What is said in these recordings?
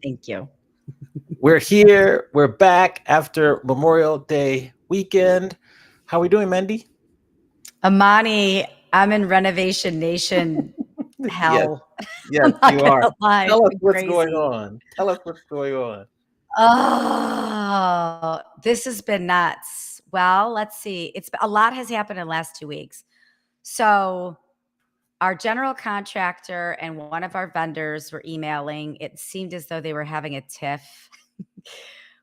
Thank you. We're here. We're back after Memorial Day weekend. How we doing, Mandy? Amani, I'm in Renovation Nation Yes, hell. yes, I'm not you are. gonna lie, it's Tell us been what's going crazy. on. Tell us what's going on. Oh, this has been nuts. Well, let's see. It's a lot has happened in the last 2 weeks. So our general contractor and one of our vendors were emailing. It seemed as though they were having a tiff.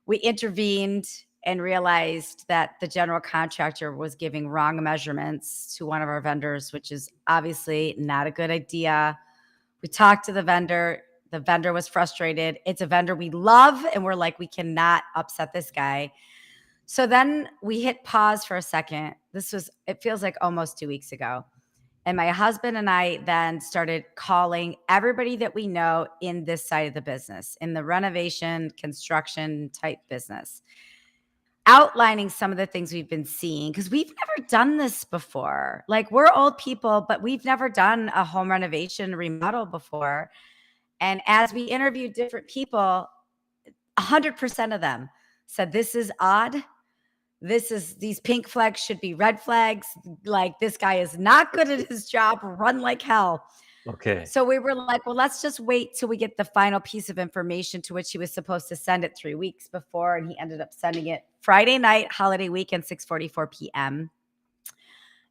We intervened and realized that the general contractor was giving wrong measurements to one of our vendors, which is obviously not a good idea. We talked to the vendor. The vendor was frustrated. It's a vendor we love, and we're like, we cannot upset this guy. So then we hit pause for a second. It feels like almost 2 weeks ago. And my husband and I then started calling everybody that we know in this side of the business, in the renovation, construction type business, outlining some of the things we've been seeing because we've never done this before. Like, we're old people, but we've never done a home renovation remodel before. And as we interviewed different people, 100% of them said, this is odd. These pink flags should be red flags. Like, this guy is not good at his job, run like hell. Okay. So we were like, well, let's just wait till we get the final piece of information, to which he was supposed to send it 3 weeks before. And he ended up sending it Friday night, holiday weekend, 6:44 p.m.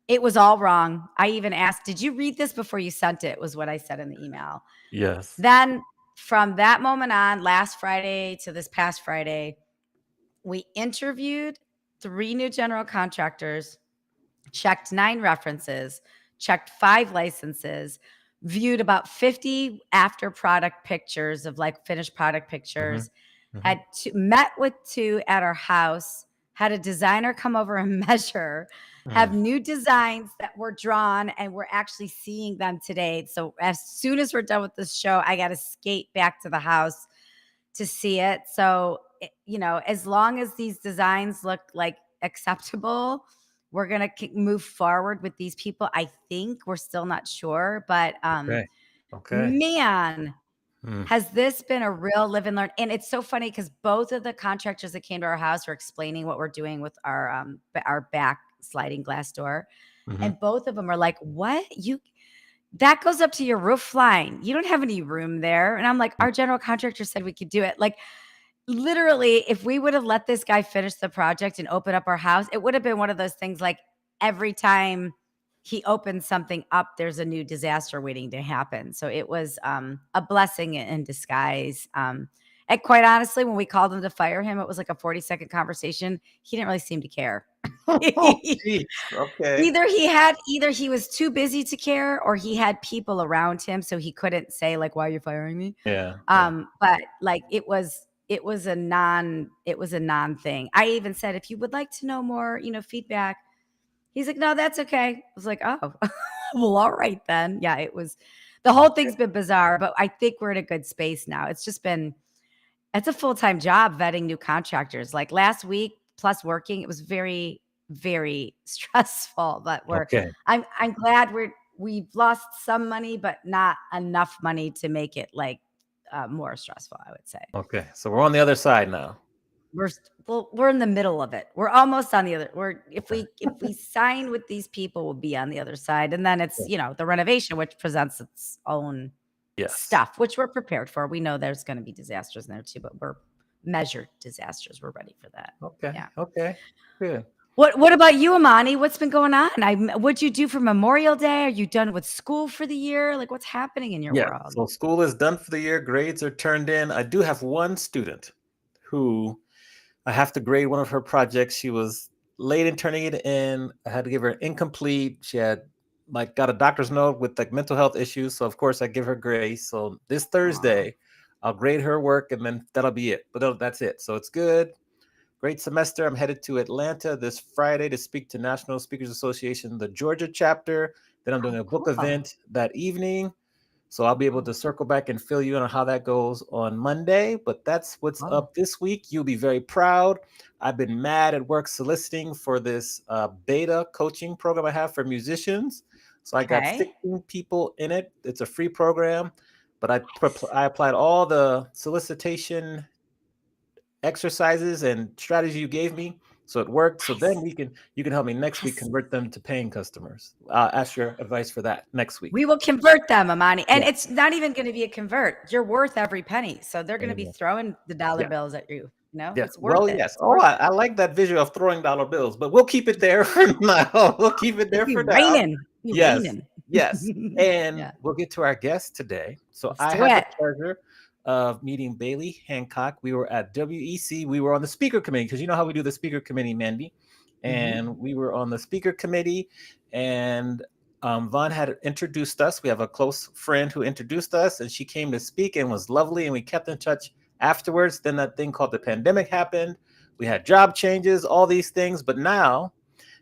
It was all wrong. I even asked, did you read this before you sent it? Was what I said in the email. Yes. Then from that moment on, last Friday to this past Friday, we interviewed 3 new general contractors, checked 9 references, checked 5 licenses, viewed about 50 after product pictures of like finished product Mm-hmm. pictures, Mm-hmm. met with 2 at our house, had a designer come over and measure, have Mm. new designs that were drawn, and we're actually seeing them today. So as soon as we're done with this show, I got to skate back to the house to see it. So, as long as these designs look like acceptable, we're going to move forward with these people. I think we're still not sure, but Okay. Okay. man, Mm. has this been a real live and learn. And it's so funny because both of the contractors that came to our house were explaining what we're doing with our back sliding glass door. Mm-hmm. And both of them are like, what? That goes up to your roof line. You don't have any room there. And I'm like, our general contractor said we could do it. Like, literally, if we would have let this guy finish the project and open up our house, it would have been one of those things like every time he opens something up, there's a new disaster waiting to happen. So it was a blessing in disguise. And quite honestly, when we called him to fire him, it was like a 40-second conversation. He didn't really seem to care. Oh, geez. Okay. Either he was too busy to care, or he had people around him so he couldn't say like, why are you firing me? Yeah. Yeah. But like, it was a non thing. I even said, if you would like to know more, feedback. He's like, no, that's okay. I was like, oh, well, all right then. Yeah, the whole Okay. thing's been bizarre, but I think we're in a good space now. It's a full-time job vetting new contractors. Like last week plus working, it was very, very stressful, but Okay. I'm glad we've lost some money, but not enough money to make it like more stressful, I would say. Okay. So we're on the other side now. We're in the middle of it. We're almost on the other. We're Okay. if we sign with these people, we'll be on the other side, and then it's Good. the renovation, which presents its own Yes. stuff, which we're prepared for. We know there's going to be disasters in there too, but we're measured disasters. We're ready for that. Okay. Yeah. Okay. Good. What about you, Amani? What's been going on? What'd you do for Memorial Day? Are you done with school for the year? Like, what's happening in your Yeah. world? So school is done for the year. Grades are turned in. I do have one student who I have to grade one of her projects. She was late in turning it in. I had to give her an incomplete. She had like got a doctor's note with like mental health issues. So of course I give her grace. So this Aw. Thursday, I'll grade her work and then that'll be it. But that's it. So it's good. Great semester. I'm headed to Atlanta this Friday to speak to National Speakers Association, the Georgia chapter. Then I'm doing Oh, a book cool. event that evening. So I'll be able to circle back and fill you in on how that goes on Monday. But that's what's Oh, up this week. You'll be very proud. I've been mad at work soliciting for this beta coaching program I have for musicians. So I got okay. 16 people in it. It's a free program. but I applied all the solicitation exercises and strategy you gave me, so it worked. So then Nice. you can help me next week Yes. convert them to paying customers. I'll ask your advice for that next week. We will convert them, Amani. And Yeah. it's not even going to be a convert. You're worth every penny. So they're going to be Amen. throwing the dollar Yeah. bills at you. Yes. It's worth Well, it. yes. It's Oh, worth I like that visual of throwing dollar bills, but we'll keep it there for now. We'll keep it it. there Be for now. raining. Be Yes. raining. Yes. And Yeah. we'll get to our guest today. So Let's I do had the it. pleasure of meeting Baily Hancock. We were at WEC. We were on the speaker committee because you know how we do the speaker committee, Mandy. Mhm. And we were on the speaker committee, and Vaughn had introduced us. We have a close friend who introduced us, and she came to speak and was lovely. And we kept in touch afterwards. Then that thing called the pandemic happened. We had job changes, all these things. But now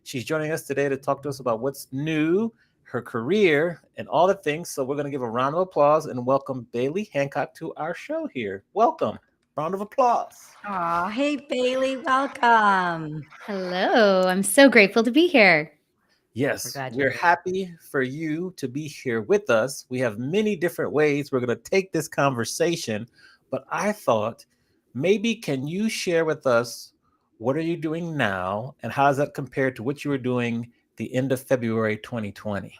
she's joining us today to talk to us about what's new, her career, and all the things. So we're going to give a round of applause and welcome Baily Hancock to our show here. Welcome. Round of applause. Aw, hey, Bailey. Welcome. Hello, I'm so grateful to be here. We're Yes, glad you're we're here. happy for you to be here with us. We have many different ways we're going to take this conversation, but I thought maybe can you share with us what are you doing now and how does that compare to what you were doing the end of February 2020?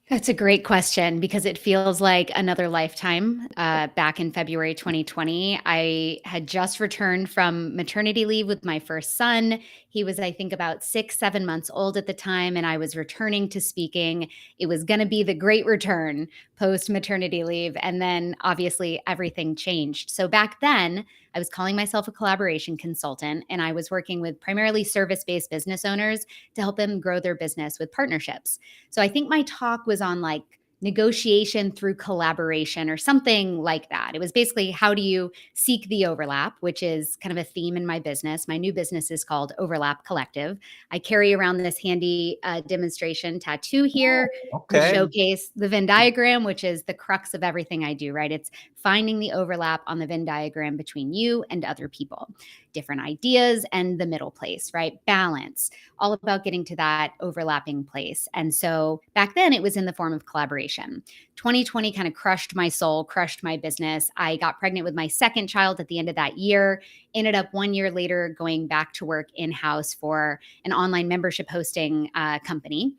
That's a great question because it feels like another lifetime. Back in February 2020, I had just returned from maternity leave with my first son. He was, I think, about 6, 7 months old at the time, and I was returning to speaking. It was going to be the great return post maternity leave. And then obviously everything changed. So back then, I was calling myself a collaboration consultant, and I was working with primarily service based business owners to help them grow their business with partnerships. So I think my talk was on like negotiation through collaboration or something like that. It was basically how do you seek the overlap, which is kind of a theme in my business. My new business is called Overlap Collective. I carry around this handy demonstration tattoo here to Okay. showcase the Venn diagram, which is the crux of everything I do, right? It's finding the overlap on the Venn diagram between you and other people, different ideas and the middle place, right? Balance, all about getting to that overlapping place. And so back then it was in the form of collaboration. 2020 kind of crushed my soul, crushed my business. I got pregnant with my second child at the end of that year, ended up 1 year later going back to work in-house for an online membership hosting company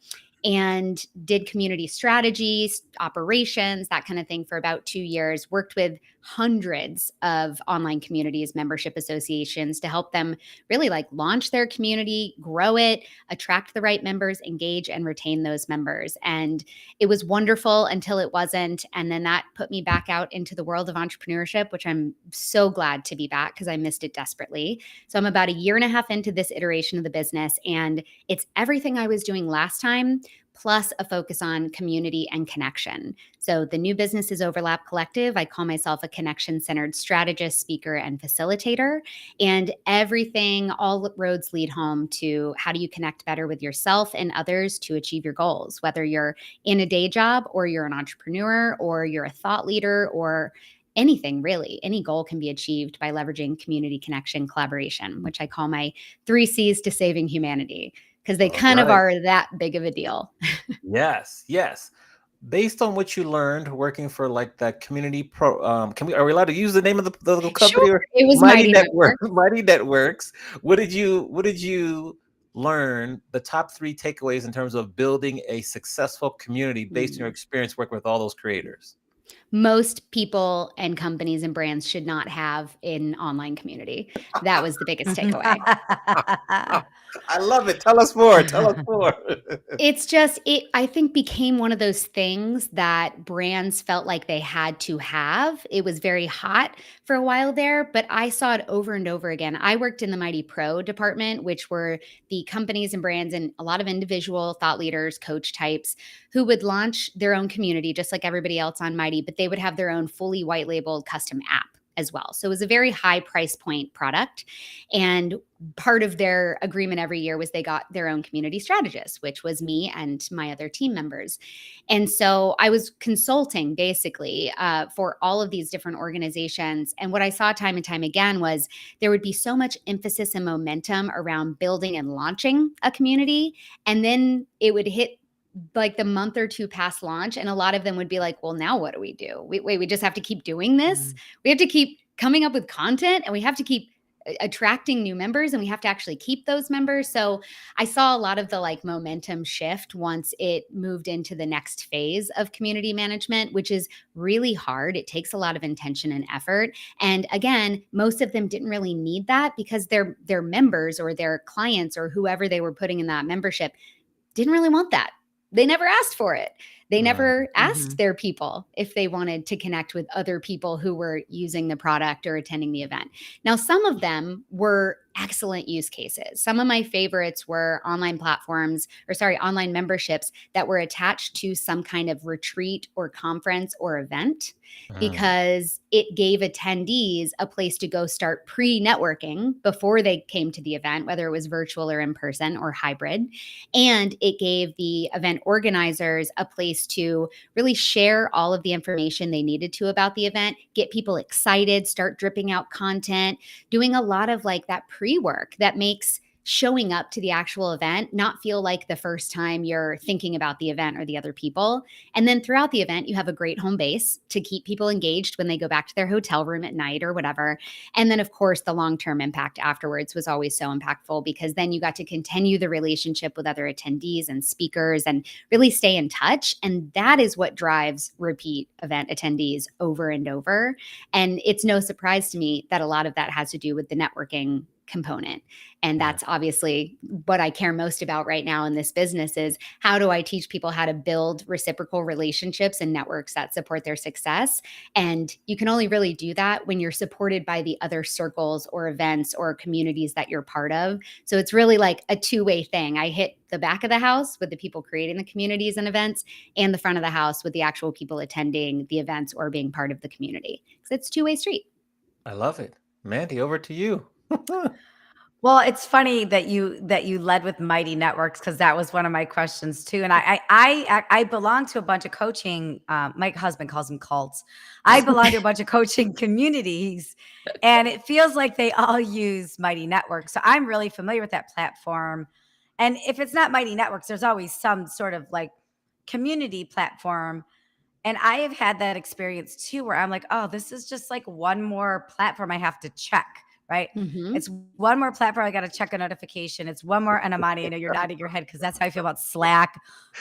and did community strategies, operations, that kind of thing for about 2 years, worked with hundreds of online communities, membership associations to help them really like launch their community, grow it, attract the right members, engage and retain those members. And it was wonderful until it wasn't. And then that put me back out into the world of entrepreneurship, which I'm so glad to be back because I missed it desperately. So I'm about 1.5 years into this iteration of the business, and it's everything I was doing last time, plus a focus on community and connection. So the new business is Overlap Collective. I call myself a connection-centered strategist, speaker, and facilitator. And everything, all roads lead home to how do you connect better with yourself and others to achieve your goals, whether you're in a day job or you're an entrepreneur or you're a thought leader or anything really. Any goal can be achieved by leveraging community connection collaboration, which I call my 3 C's to saving humanity, because they All kind of right. are that big of a deal. Yes, yes. Based on what you learned working for like that community can we are we allowed to use the name of the little Sure. company or It was Mighty Mighty Network? Network. Mighty Networks. What did you learn the top three takeaways in terms of building a successful community based on your experience working with all those creators? Most people and companies and brands should not have an online community. That was the biggest takeaway. I love it. Tell us more. Tell us more. It's just, I think became one of those things that brands felt like they had to have. It was very hot for a while there, but I saw it over and over again. I worked in the Mighty Pro department, which were the companies and brands and a lot of individual thought leaders, coach types who would launch their own community, just like everybody else on Mighty, but they would have their own fully white labeled custom app as well. So it was a very high price point product. And part of their agreement every year was they got their own community strategist, which was me and my other team members. And so I was consulting basically for all of these different organizations. And what I saw time and time again was there would be so much emphasis and momentum around building and launching a community. And then it would hit like the month or two past launch, and a lot of them would be like, well, now what do? We just have to keep doing this. Mm. We have to keep coming up with content, and we have to keep attracting new members, and we have to actually keep those members. So I saw a lot of the like momentum shift once it moved into the next phase of community management, which is really hard. It takes a lot of intention and effort. And again, most of them didn't really need that because their members or their clients or whoever they were putting in that membership didn't really want that. They never asked for it. They never asked their people if they wanted to connect with other people who were using the product or attending the event. Now, some of them were excellent use cases. Some of my favorites were online memberships that were attached to some kind of retreat or conference or event, because it gave attendees a place to go start pre-networking before they came to the event, whether it was virtual or in person or hybrid. And it gave the event organizers a place to really share all of the information they needed to about the event, get people excited, start dripping out content, doing a lot of like that pre-work that makes showing up to the actual event not feel like the first time you're thinking about the event or the other people. And then throughout the event, you have a great home base to keep people engaged when they go back to their hotel room at night or whatever. And then, of course, the long-term impact afterwards was always so impactful, because then you got to continue the relationship with other attendees and speakers and really stay in touch. And that is what drives repeat event attendees over and over. And it's no surprise to me that a lot of that has to do with the networking component. And that's obviously what I care most about right now in this business, is how do I teach people how to build reciprocal relationships and networks that support their success? And you can only really do that when you're supported by the other circles or events or communities that you're part of. So it's really like a two-way thing. I hit the back of the house with the people creating the communities and events, and the front of the house with the actual people attending the events or being part of the community. So it's a two-way street. I love it. Mandy, over to you. Well, it's funny that you led with Mighty Networks, because that was one of my questions too. And I belong to a bunch of coaching. My husband calls them cults. I belong to a bunch of coaching communities, and it feels like they all use Mighty Networks. So I'm really familiar with that platform. And if it's not Mighty Networks, there's always some sort of like community platform. And I have had that experience too, where I'm like, oh, this is just like one more platform I have to check, right? Mm-hmm. It's one more platform I got to check a notification. It's one more. And Amani, I know you're nodding your head because that's how I feel about Slack.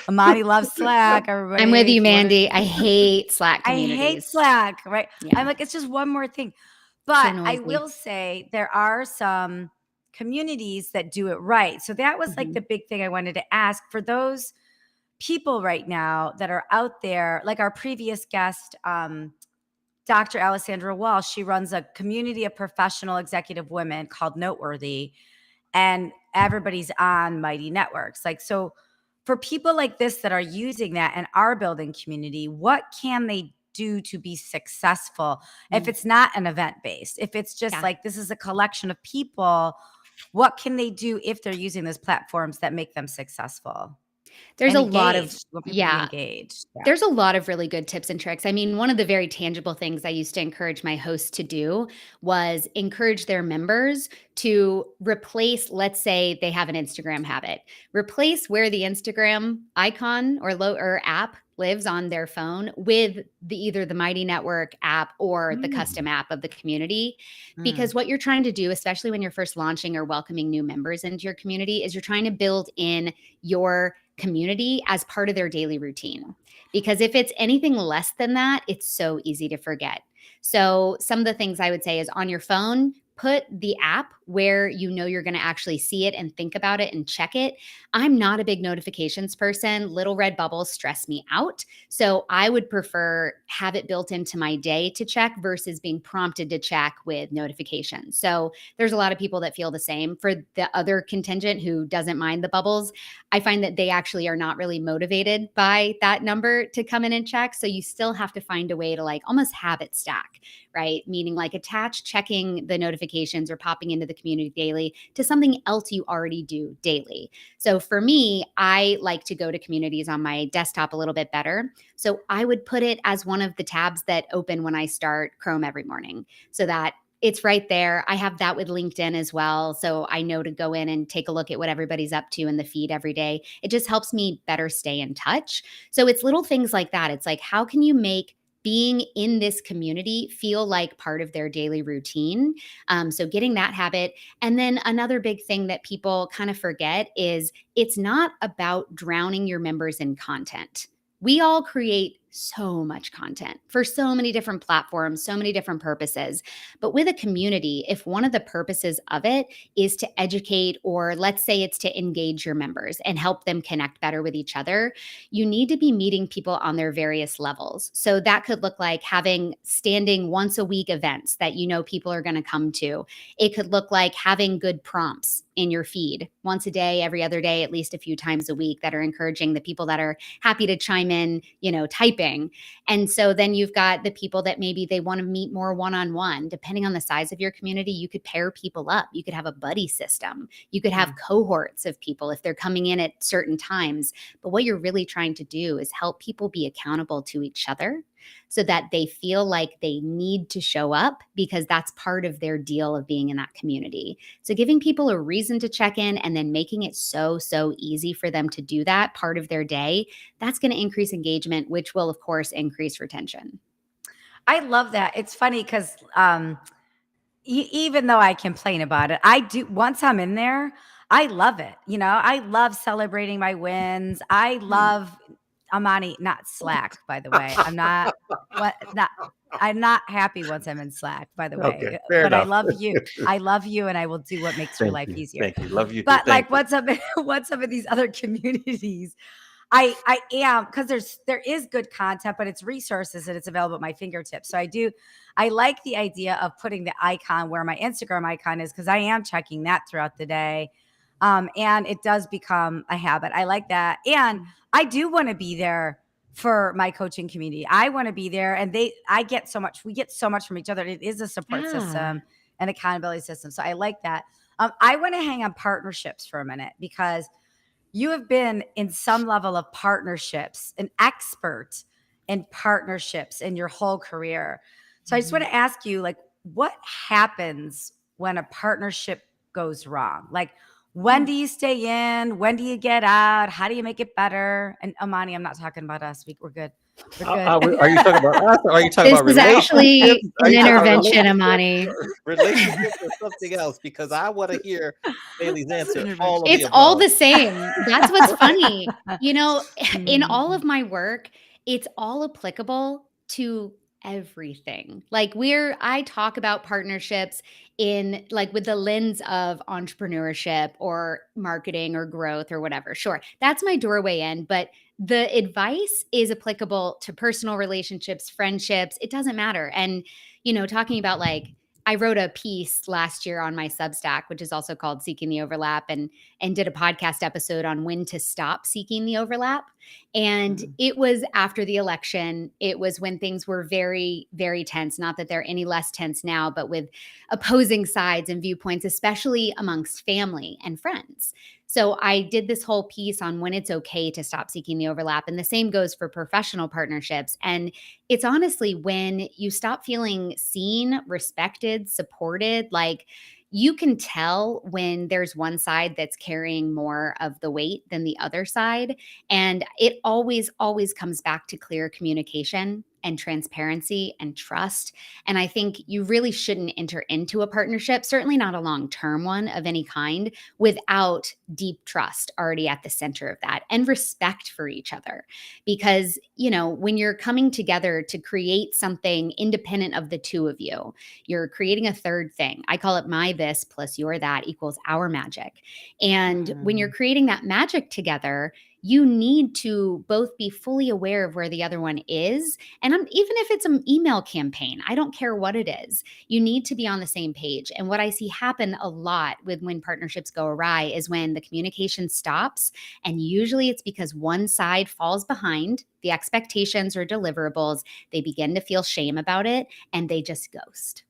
Amani loves Slack. Everybody, I'm with you, if wanna- Mandy. I hate Slack I communities. hate Slack, right? Yeah. I'm like, it's just one more thing. So But I noisy. will say there are some communities that do it right. So that was like the big thing I wanted to ask for those people right now that are out there, like our previous guest, Dr. Alessandra Walsh. She runs a community of professional executive women called Noteworthy, and everybody's on Mighty Networks. Like, so for people like this that are using that and are building community, what can they do to be successful if it's not an event based? If it's just like this is a collection of people, what can they do if they're using those platforms that make them successful? There's And a lot of, engaged. You want people to be engaged. Yeah. there's a lot of really good tips and tricks. I mean, one of the very tangible things I used to encourage my hosts to do was encourage their members to replace, let's say they have an Instagram habit, replace where the Instagram icon or app lives on their phone with either the Mighty Network app or the custom app of the community. Because what you're trying to do, especially when you're first launching or welcoming new members into your community, is you're trying to build in your community as part of their daily routine. Because if it's anything less than that, it's so easy to forget. So some of the things I would say is, on your phone, put the app where you know you're going to actually see it and think about it and check it. I'm not a big notifications person. Little red bubbles stress me out. So I would prefer have it built into my day to check versus being prompted to check with notifications. So there's a lot of people that feel the same. For the other contingent who doesn't mind the bubbles, I find that they actually are not really motivated by that number to come in and check. So you still have to find a way to like almost habit stack, right? Meaning like attach checking the notifications or popping into the community daily to something else you already do daily. So for me, I like to go to communities on my desktop a little bit better. So I would put it as one of the tabs that open when I start Chrome every morning, so that It's right there. I have that with LinkedIn as well. So I know to go in and take a look at what everybody's up to in the feed every day. It just helps me better stay in touch. So it's little things like that. It's like, how can you make being in this community feel like part of their daily routine? So getting that habit. And then another big thing that people kind of forget is it's not about drowning your members in content. We all create so much content for so many different platforms, so many different purposes. But with a community, if one of the purposes of it is to educate, or let's say it's to engage your members and help them connect better with each other, you need to be meeting people on their various levels. So that could look like having standing once a week events that you know people are going to come to. It could look like having good prompts in your feed once a day, every other day, at least a few times a week, that are encouraging the people that are happy to chime in, typing. And so then you've got the people that maybe they want to meet more one-on-one. Depending on the size of your community, you could pair people up. You could have a buddy system. You could have cohorts of people if they're coming in at certain times. But what you're really trying to do is help people be accountable to each other so that they feel like they need to show up because that's part of their deal of being in that community. So giving people a reason to check in and then making it so easy for them to do that part of their day, that's going to increase engagement, which will, of course, increase retention. I love that. It's funny because even though I complain about it, I do, once I'm in there, I love it. I love celebrating my wins. I love Amani, not Slack, by the way. I'm not happy once I'm in Slack, by the Okay, way. fair But I enough. love you. I love you, and I will do what makes your life easier. Thank you. Love you too. But Thank like, you. what's up in these other communities? I am, because there is good content, but it's resources and it's available at my fingertips. So I like the idea of putting the icon where my Instagram icon is, because I am checking that throughout the day. And it does become a habit. I like that. And I do want to be there for my coaching community. I want to be there, and we get so much from each other. It is a support system and accountability system. So I like that. I want to hang on partnerships for a minute, because you have been in some level of partnerships, an expert in partnerships in your whole career. So I just want to ask you, like, what happens when a partnership goes wrong? Like, when do you stay in? When do you get out? How do you make it better? And Amani, I'm not talking about us. We're good. We're good. Are you talking about us, or are you talking This about is actually relationships? Are an you talking about intervention, Amani. relationships or something else? Because I want to hear Bailey's answer. All of It's the all above. the same. That's what's funny. In all of my work, it's all applicable to everything. Like I talk about partnerships in like with the lens of entrepreneurship or marketing or growth or whatever. Sure, that's my doorway in, but the advice is applicable to personal relationships, friendships. It doesn't matter. And, talking about like, I wrote a piece last year on my Substack, which is also called Seeking the Overlap, and did a podcast episode on when to stop seeking the overlap. And it was after the election. It was when things were very, very tense. Not that they're any less tense now, but with opposing sides and viewpoints, especially amongst family and friends. So I did this whole piece on when it's okay to stop seeking the overlap. And the same goes for professional partnerships. And it's honestly when you stop feeling seen, respected, supported. Like, you can tell when there's one side that's carrying more of the weight than the other side. And it always comes back to clear communication and transparency and trust. And I think you really shouldn't enter into a partnership, certainly not a long-term one of any kind, without deep trust already at the center of that, and respect for each other. Because, when you're coming together to create something independent of the two of you, you're creating a third thing. I call it my this plus your that equals our magic. And when you're creating that magic together, you need to both be fully aware of where the other one is. And even if it's an email campaign, I don't care what it is, you need to be on the same page. And what I see happen a lot with when partnerships go awry is when the communication stops. And usually it's because one side falls behind the expectations or deliverables. They begin to feel shame about it, and they just ghost.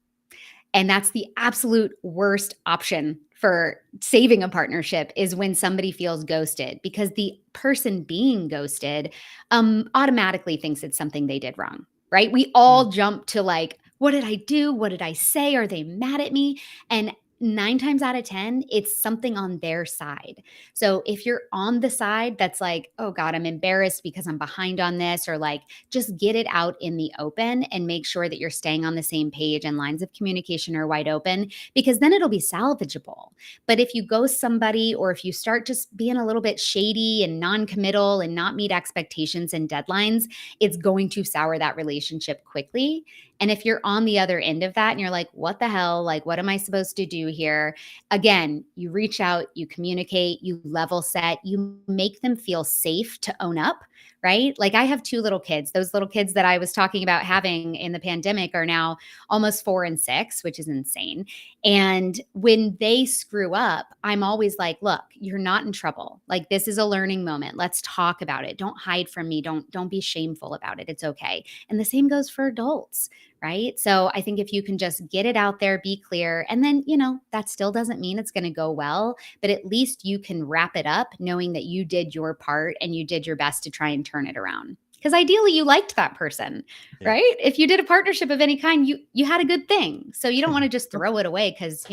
And that's the absolute worst option for saving a partnership, is when somebody feels ghosted, because the person being ghosted automatically thinks it's something they did wrong, right? We all jump to like, What did I do? What did I say? Are they mad at me? And 9 times out of 10, it's something on their side. So if you're on the side that's like, oh God, I'm embarrassed because I'm behind on this, or like just get it out in the open and make sure that you're staying on the same page and lines of communication are wide open, because then it'll be salvageable. But if you ghost somebody, or if you start just being a little bit shady and non-committal and not meet expectations and deadlines, it's going to sour that relationship quickly. And if you're on the other end of that and you're like, what the hell? Like, what am I supposed to do here? Again, you reach out, you communicate, you level set, you make them feel safe to own up, right? Like, I have 2 little kids. Those little kids that I was talking about having in the pandemic are now almost 4 and 6, which is insane. And when they screw up, I'm always like, look, you're not in trouble. Like, this is a learning moment. Let's talk about it. Don't hide from me. Don't be shameful about it. It's okay. And the same goes for adults, right? So I think if you can just get it out there, be clear, and then, that still doesn't mean it's going to go well, but at least you can wrap it up knowing that you did your part and you did your best to try and turn it around. Because ideally you liked that person, Yeah. right? If you did a partnership of any kind, you had a good thing. So you don't want to just throw it away because,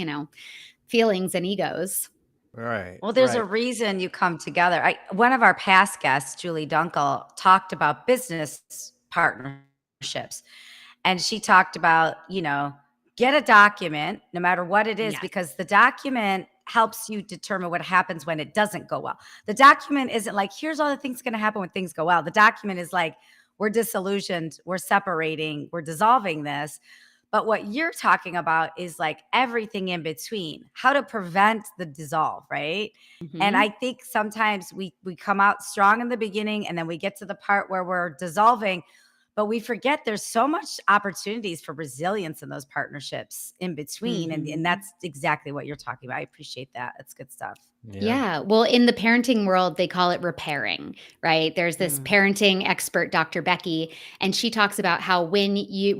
feelings and egos. Right. Well, there's a Right. reason you come together. One of our past guests, Julie Dunkel, talked about business partnerships. And she talked about, get a document, no matter what it is, Yes. because the document helps you determine what happens when it doesn't go well. The document isn't like, here's all the things going to happen when things go well. The document is like, we're disillusioned, we're separating, we're dissolving this. But what you're talking about is like everything in between, how to prevent the dissolve, right? And Mhm. I think sometimes we come out strong in the beginning and then we get to the part where we're dissolving, but we forget there's so much opportunities for resilience in those partnerships in between. And Mhm. that's exactly what you're talking about. I appreciate that. That's good stuff. Yeah. Yeah. Well, in the parenting world, they call it repairing, right? There's this Mm. parenting expert, Dr. Becky, and she talks about how when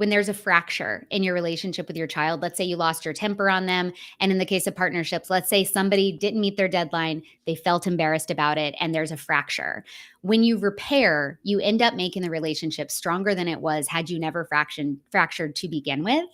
there's a fracture in your relationship with your child, let's say you lost your temper on them. And in the case of partnerships, let's say somebody didn't meet their deadline, they felt embarrassed about it, and there's a fracture. When you repair, you end up making the relationship stronger than it was had you never fractured to begin with.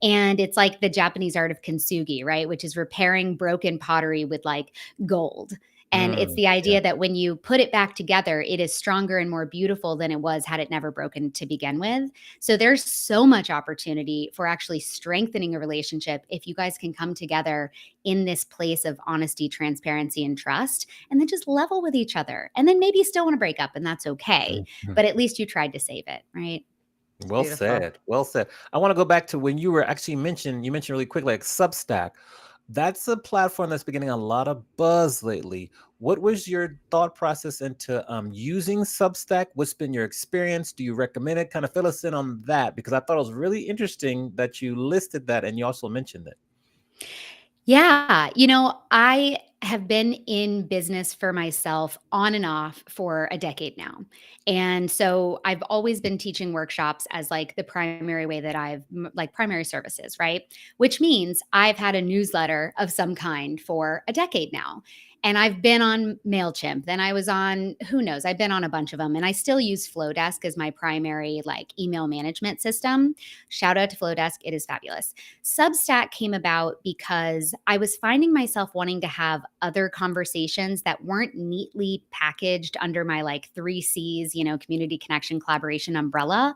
And it's like the Japanese art of kintsugi, right? Which is repairing broken pottery with like gold. And it's the Yeah. idea that when you put it back together, it is stronger and more beautiful than it was had it never broken to begin with. So there's so much opportunity for actually strengthening a relationship if you guys can come together in this place of honesty, transparency, and trust, and then just level with each other. And then maybe you still want to break up, and that's okay. Mhm. But at least you tried to save it, right? It's Well beautiful. said. Well said. I want to go back to when you were actually you mentioned really quick, like Substack. That's a platform that's been getting a lot of buzz lately. What was your thought process into using Substack? What's been your experience? Do you recommend it? Kind of fill us in on that, because I thought it was really interesting that you listed that and you also mentioned it. Yeah. I have been in business for myself on and off for a decade now. And so I've always been teaching workshops as like the primary way that like primary services, right? Which means I've had a newsletter of some kind for a decade now. And I've been on MailChimp. Then I was on, who knows, I've been on a bunch of them. And I still use Flowdesk as my primary like email management system. Shout out to Flowdesk. It is fabulous. Substack came about because I was finding myself wanting to have other conversations that weren't neatly packaged under my like 3 C's, community connection collaboration umbrella.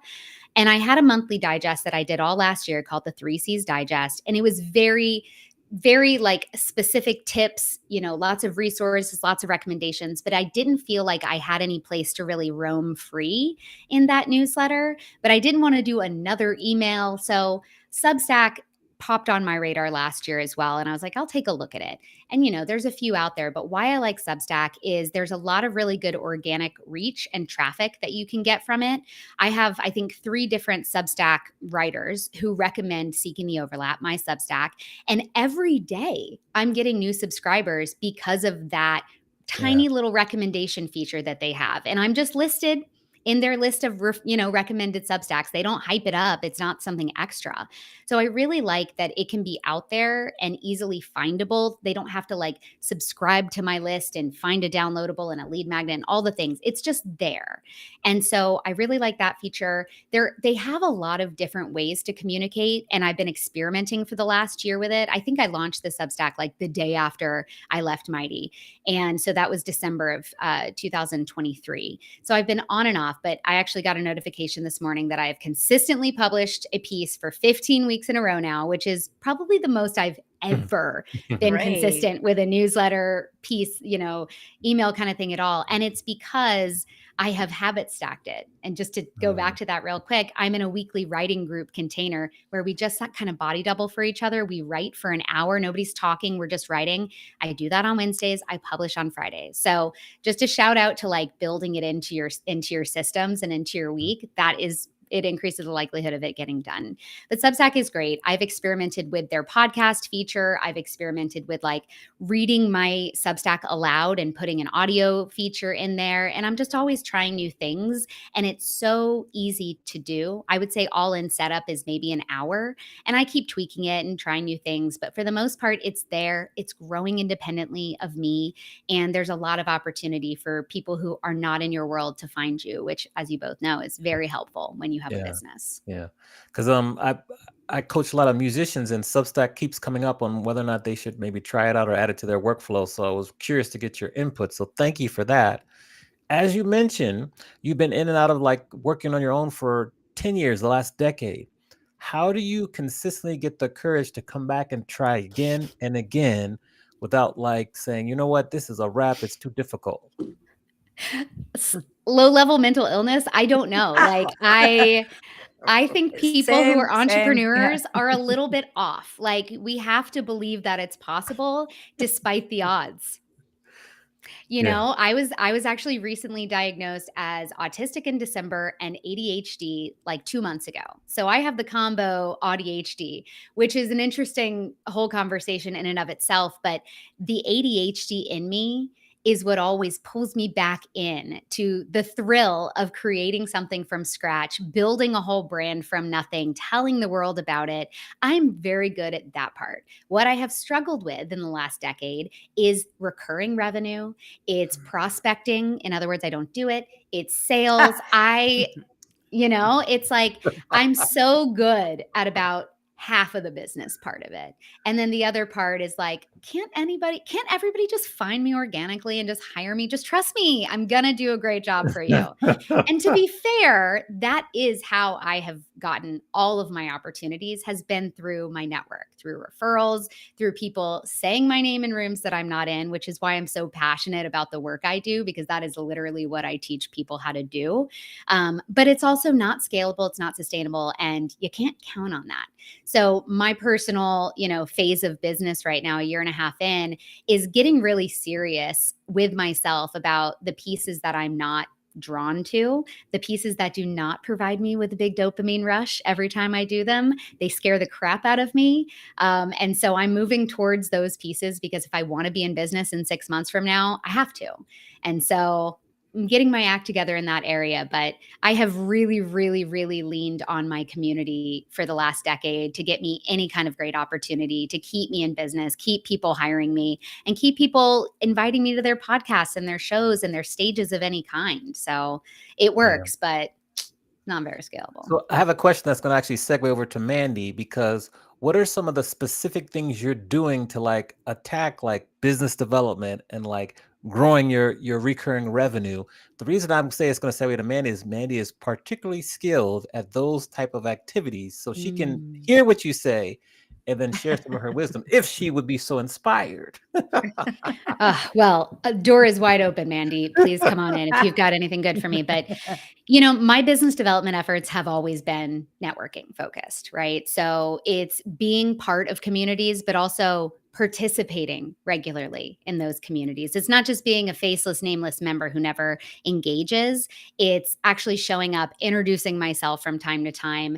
And I had a monthly digest that I did all last year called the 3 C's Digest. And it was very, very like specific tips, lots of resources, lots of recommendations, but I didn't feel like I had any place to really roam free in that newsletter. But I didn't want to do another email. So Substack popped on my radar last year as well. And I was like, I'll take a look at it. And, there's a few out there, but why I like Substack is there's a lot of really good organic reach and traffic that you can get from it. I have, I think, 3 different Substack writers who recommend Seeking the Overlap, my Substack. And every day I'm getting new subscribers because of that Yeah. tiny little recommendation feature that they have. And I'm just listed in their list of recommended Substacks. They don't hype it up. It's not something extra. So I really like that it can be out there and easily findable. They don't have to like subscribe to my list and find a downloadable and a lead magnet and all the things. It's just there. And so I really like that feature. They have a lot of different ways to communicate, and I've been experimenting for the last year with it. I think I launched the Substack like the day after I left Mighty. And so that was December of 2023. So I've been on and off, but I actually got a notification this morning that I have consistently published a piece for 15 weeks in a row now, which is probably the most I've ever been Great. consistent with a newsletter piece, email kind of thing at all. And it's because I have habit stacked it. And just to go back to that real quick, I'm in a weekly writing group container where we just kind of body double for each other. We write for an hour. Nobody's talking. We're just writing. I do that on Wednesdays. I publish on Fridays. So just a shout out to like building it into your systems and into your week. It increases the likelihood of it getting done. But Substack is great. I've experimented with their podcast feature. I've experimented with like reading my Substack aloud and putting an audio feature in there. And I'm just always trying new things. And it's so easy to do. I would say all in setup is maybe an hour. And I keep tweaking it and trying new things. But for the most part, it's there. It's growing independently of me. And there's a lot of opportunity for people who are not in your world to find you, which, as you both know, is very helpful when you have a business. Yeah. Because I coach a lot of musicians, and Substack keeps coming up on whether or not they should maybe try it out or add it to their workflow. So I was curious to get your input. So thank you for that. As you mentioned, you've been in and out of like working on your own for 10 years, the last decade. How do you consistently get the courage to come back and try again and again without like saying, you know what, this is a wrap, it's too difficult? Low-level mental illness, I don't know. Like I think people who are entrepreneurs are a little bit off. Like we have to believe that it's possible despite the odds. I was actually recently diagnosed as autistic in December and ADHD like 2 months ago. So I have the combo ADHD, which is an interesting whole conversation in and of itself. But the ADHD in me is what always pulls me back in to the thrill of creating something from scratch, building a whole brand from nothing, telling the world about it. I'm very good at that part. What I have struggled with in the last decade is recurring revenue. It's prospecting. In other words, I don't do it. It's sales. It's like I'm so good at about half of the business part of it. And then the other part is like, can't everybody just find me organically and just hire me? Just trust me. I'm going to do a great job for you. And to be fair, that is how I have gotten all of my opportunities, has been through my network, through referrals, through people saying my name in rooms that I'm not in, which is why I'm so passionate about the work I do, because that is literally what I teach people how to do. But it's also not scalable. It's not sustainable. And you can't count on that. So my personal, phase of business right now, a year and a half in, is getting really serious with myself about the pieces that I'm not drawn to, the pieces that do not provide me with a big dopamine rush every time I do them. They scare the crap out of me. And so I'm moving towards those pieces, because if I want to be in business in 6 months from now, I have to. And so I'm getting my act together in that area, but I have really, really, really leaned on my community for the last decade to get me any kind of great opportunity, to keep me in business, keep people hiring me, and keep people inviting me to their podcasts and their shows and their stages of any kind. So it works, but not very scalable. So I have a question that's going to actually segue over to Mandy, because what are some of the specific things you're doing to like attack like business development and like growing your recurring revenue? The reason I'm saying it's going to segue to Mandy is particularly skilled at those type of activities, so she can hear what you say and then share some of her wisdom if she would be so inspired. Well, a door is wide open, Mandy. Please come on in if you've got anything good for me. But, my business development efforts have always been networking focused, right? So it's being part of communities, but also participating regularly in those communities. It's not just being a faceless, nameless member who never engages. It's actually showing up, introducing myself from time to time,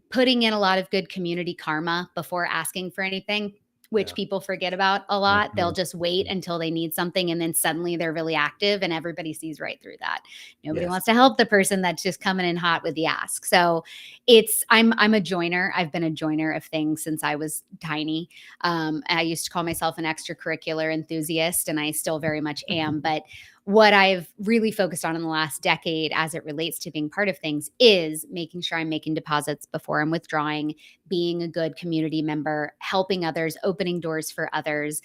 putting in a lot of good community karma before asking for anything. which Yeah. people forget about a lot. They'll Mhm. just wait until they need something and then suddenly they're really active and everybody sees right through that. Nobody Yes. wants to help the person that's just coming in hot with the ask. So I'm a joiner. I've been a joiner of things since I was tiny. I used to call myself an extracurricular enthusiast and I still very much am. But what I've really focused on in the last decade as it relates to being part of things is making sure I'm making deposits before I'm withdrawing, being a good community member, helping others, opening doors for others.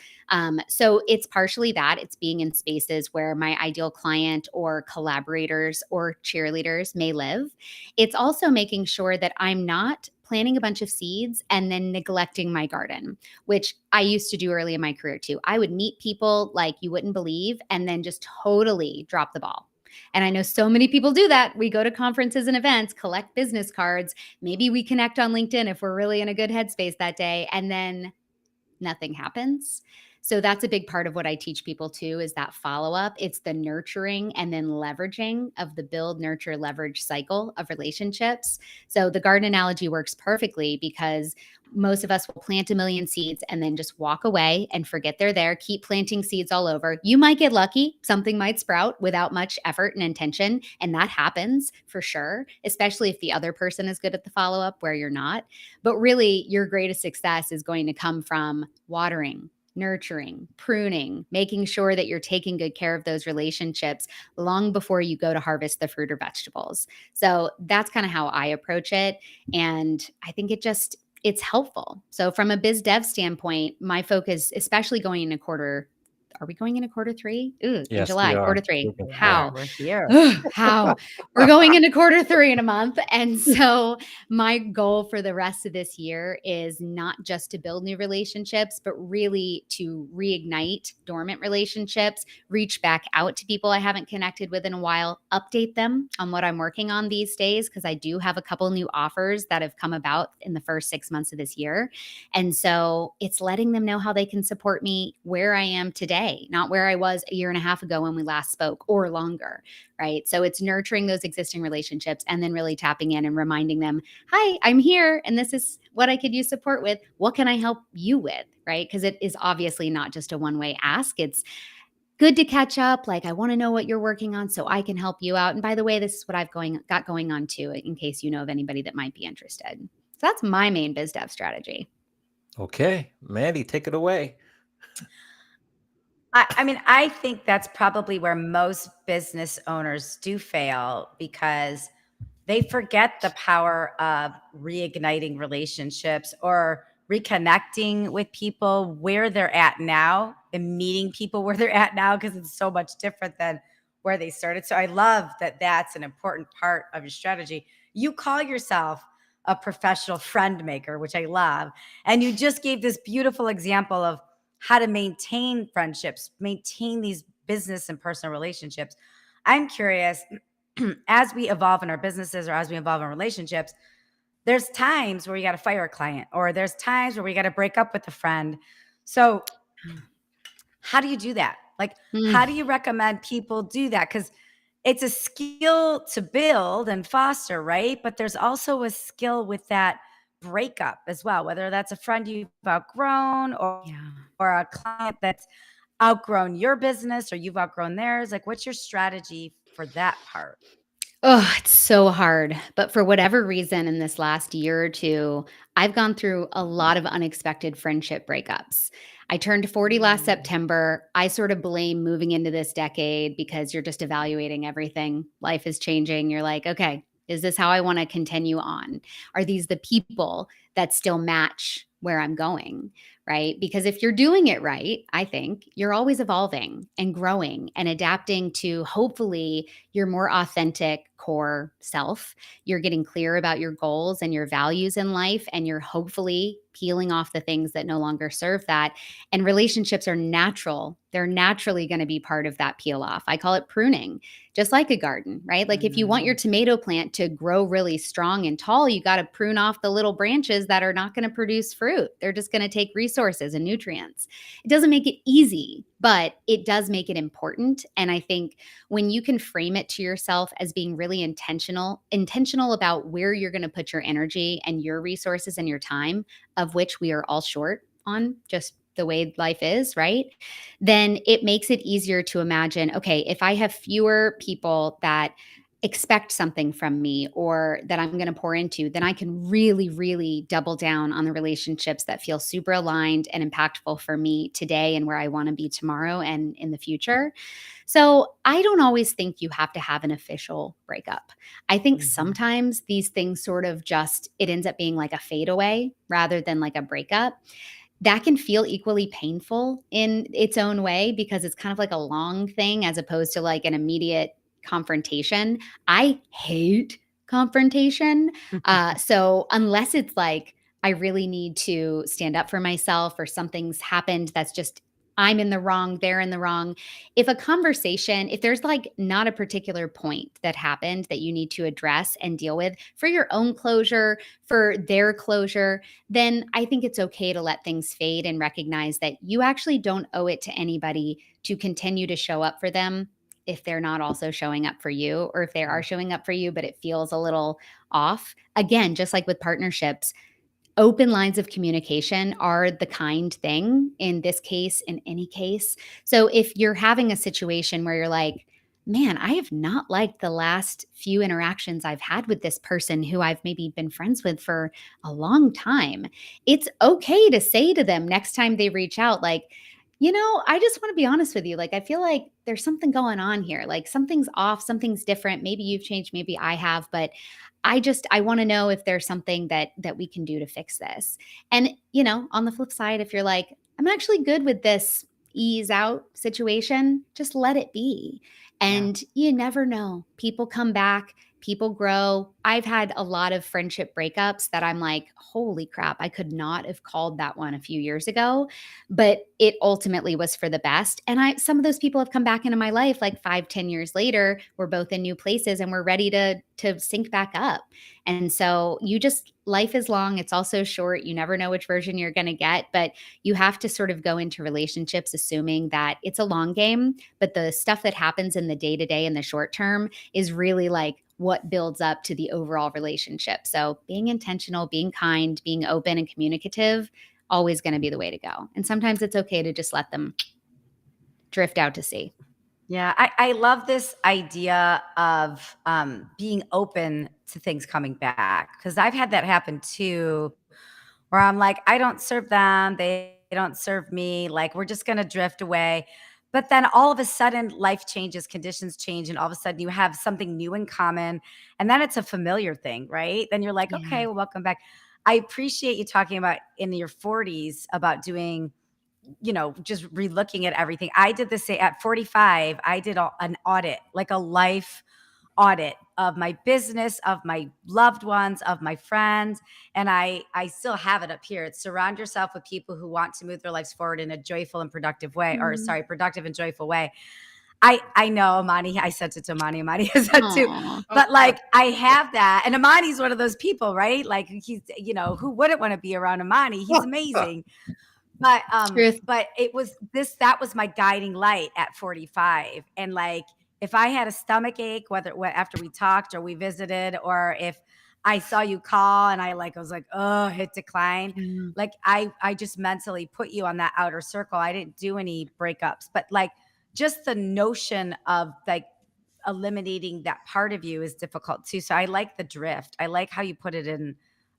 So it's partially that. It's being in spaces where my ideal client or collaborators or cheerleaders may live. It's also making sure that I'm not planting a bunch of seeds and then neglecting my garden, which I used to do early in my career too. I would meet people like you wouldn't believe and then just totally drop the ball. And I know so many people do that. We go to conferences and events, collect business cards. Maybe we connect on LinkedIn if we're really in a good headspace that day. And then nothing happens. So that's a big part of what I teach people too is that follow up. It's the nurturing and then leveraging of the build, nurture, leverage cycle of relationships. So the garden analogy works perfectly because most of us will plant a million seeds and then just walk away and forget they're there, keep planting seeds all over. You might get lucky, something might sprout without much effort and intention. And that happens for sure, especially if the other person is good at the follow up where you're not. But really, your greatest success is going to come from watering, nurturing, pruning, making sure that you're taking good care of those relationships long before you go to harvest the fruit or vegetables. So that's kind of how I approach it. And I think it's helpful. So from a biz dev standpoint, my focus, especially going into are we going into quarter three? Ooh, in Yes, we July, are. quarter three. Moving forward. Yeah, How? we're here. How? We're going into quarter three in a month. And so my goal for the rest of this year is not just to build new relationships, but really to reignite dormant relationships, reach back out to people I haven't connected with in a while, update them on what I'm working on these days, because I do have a couple new offers that have come about in the first 6 months of this year. And so it's letting them know how they can support me where I am today, not where I was a year and a half ago when we last spoke or longer, right? So it's nurturing those existing relationships and then really tapping in and reminding them, hi, I'm here and this is what I could use support with. What can I help you with, right? Because it is obviously not just a one-way ask. It's good to catch up. Like, I want to know what you're working on so I can help you out. And by the way, this is what I've got going on too, in case you know of anybody that might be interested. So that's my main biz dev strategy. Okay, Mandy, take it away. I mean, I think that's probably where most business owners do fail because they forget the power of reigniting relationships or reconnecting with people where they're at now and meeting people where they're at now because it's so much different than where they started. So I love that that's an important part of your strategy. You call yourself a professional friend maker, which I love. And you just gave this beautiful example of how to maintain friendships, maintain these business and personal relationships. I'm curious, as we evolve in our businesses or as we evolve in relationships, there's times where you got to fire a client or there's times where we got to break up with a friend. So, how do you do that? Like, how do Mm. you recommend people do that? Because it's a skill to build and foster, right? But there's also a skill with that breakup as well, whether that's a friend you've outgrown Yeah. or a client that's outgrown your business or you've outgrown theirs. Like, what's your strategy for that part? Oh, it's so hard. But for whatever reason, in this last year or two, I've gone through a lot of unexpected friendship breakups. I turned 40 last Mm. September. I sort of blame moving into this decade because you're just evaluating everything. Life is changing. You're like, okay, is this how I want to continue on? Are these the people that still match where I'm going? Right? Because if you're doing it right, I think you're always evolving and growing and adapting to hopefully your more authentic core self. You're getting clear about your goals and your values in life, and you're hopefully peeling off the things that no longer serve that. And relationships are natural. They're naturally going to be part of that peel off. I call it pruning, just like a garden, right? Like if you want your Mm. tomato plant to grow really strong and tall, you got to prune off the little branches that are not going to produce fruit. They're just going to take resources and nutrients. It doesn't make it easy, but it does make it important. And I think when you can frame it to yourself as being really intentional about where you're going to put your energy and your resources and your time, of which we are all short on, just the way life is, right? Then it makes it easier to imagine, okay, if I have fewer people that expect something from me or that I'm going to pour into, then I can really, really double down on the relationships that feel super aligned and impactful for me today and where I want to be tomorrow and in the future. So I don't always think you have to have an official breakup. I think Mhm. sometimes these things sort of just, it ends up being like a fade away rather than like a breakup. That can feel equally painful in its own way because it's kind of like a long thing as opposed to like an immediate confrontation. I hate confrontation. So unless it's like I really need to stand up for myself or something's happened that's just I'm in the wrong, they're in the wrong. If a conversation, if there's like not a particular point that happened that you need to address and deal with for your own closure, for their closure, then I think it's okay to let things fade and recognize that you actually don't owe it to anybody to continue to show up for them if they're not also showing up for you, or if they are showing up for you, but it feels a little off. Again, just like with partnerships, open lines of communication are the kind thing in this case, in any case. So if you're having a situation where you're like, man, I have not liked the last few interactions I've had with this person who I've maybe been friends with for a long time, it's okay to say to them next time they reach out, like, I just want to be honest with you. Like, I feel like there's something going on here. Like, something's off, something's different. Maybe you've changed, maybe I have, but I want to know if there's something that we can do to fix this. And, on the flip side, if you're like, I'm actually good with this ease out situation, just let it be. Yeah. And you never know. People come back, people grow. I've had a lot of friendship breakups that I'm like, holy crap, I could not have called that one a few years ago, but it ultimately was for the best. And some of those people have come back into my life like 5, 10 years later. We're both in new places and we're ready to sync back up. And so life is long. It's also short. You never know which version you're going to get, but you have to sort of go into relationships assuming that it's a long game, but the stuff that happens in the day to day in the short term is really like what builds up to the overall relationship. So being intentional, being kind, being open and communicative, always going to be the way to go. And sometimes it's okay to just let them drift out to sea. Yeah, I love this idea of being open to things coming back because I've had that happen too, where I'm like, I don't serve them, they don't serve me, like we're just gonna drift away. But then all of a sudden, life changes, conditions change, and all of a sudden you have something new in common, and then it's a familiar thing, right? Then you're like, Yeah. okay, well, welcome back. I appreciate you talking about in your 40s about doing just relooking at everything. I did the same at 45. I did an audit, like a life audit of my business, of my loved ones, of my friends, and I still have it up here. It's surround yourself with people who want to move their lives forward in a joyful and productive way, or Mm. sorry, productive and joyful way. I know Amani. I sent it to Amani. Amani has that too. Aw. But like I have that, and Amani's one of those people, right? Like he's, who wouldn't want to be around Amani? He's amazing. Truth. But that was my guiding light at 45. And like if I had a stomach ache, whether after we talked or we visited, or if I saw you call and I was like, oh, hit decline. Yeah. Like I just mentally put you on that outer circle. I didn't do any breakups, but like just the notion of like eliminating that part of you is difficult too. So I like the drift. I like how you put it in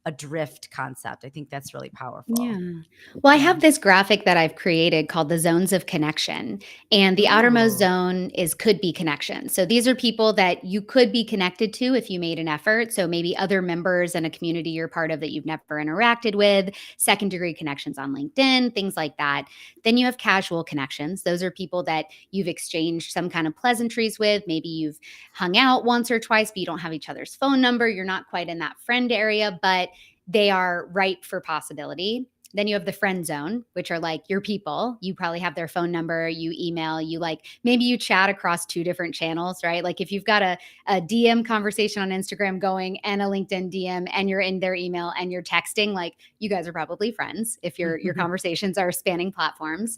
a drift concept. I think that's really powerful. Yeah. Well, I Yeah. have this graphic that I've created called the zones of connection. And the outermost Ooh. zone could be connection. So these are people that you could be connected to if you made an effort. So maybe other members in a community you're part of that you've never interacted with, second degree connections on LinkedIn, things like that. Then you have casual connections. Those are people that you've exchanged some kind of pleasantries with. Maybe you've hung out once or twice, but you don't have each other's phone number. You're not quite in that friend area, but they are ripe for possibility. Then you have the friend zone, which are like your people. You probably have their phone number, you email, maybe you chat across 2 different channels, right? Like if you've got a DM conversation on Instagram going and a LinkedIn DM and you're in their email and you're texting, like you guys are probably friends if your conversations are spanning platforms.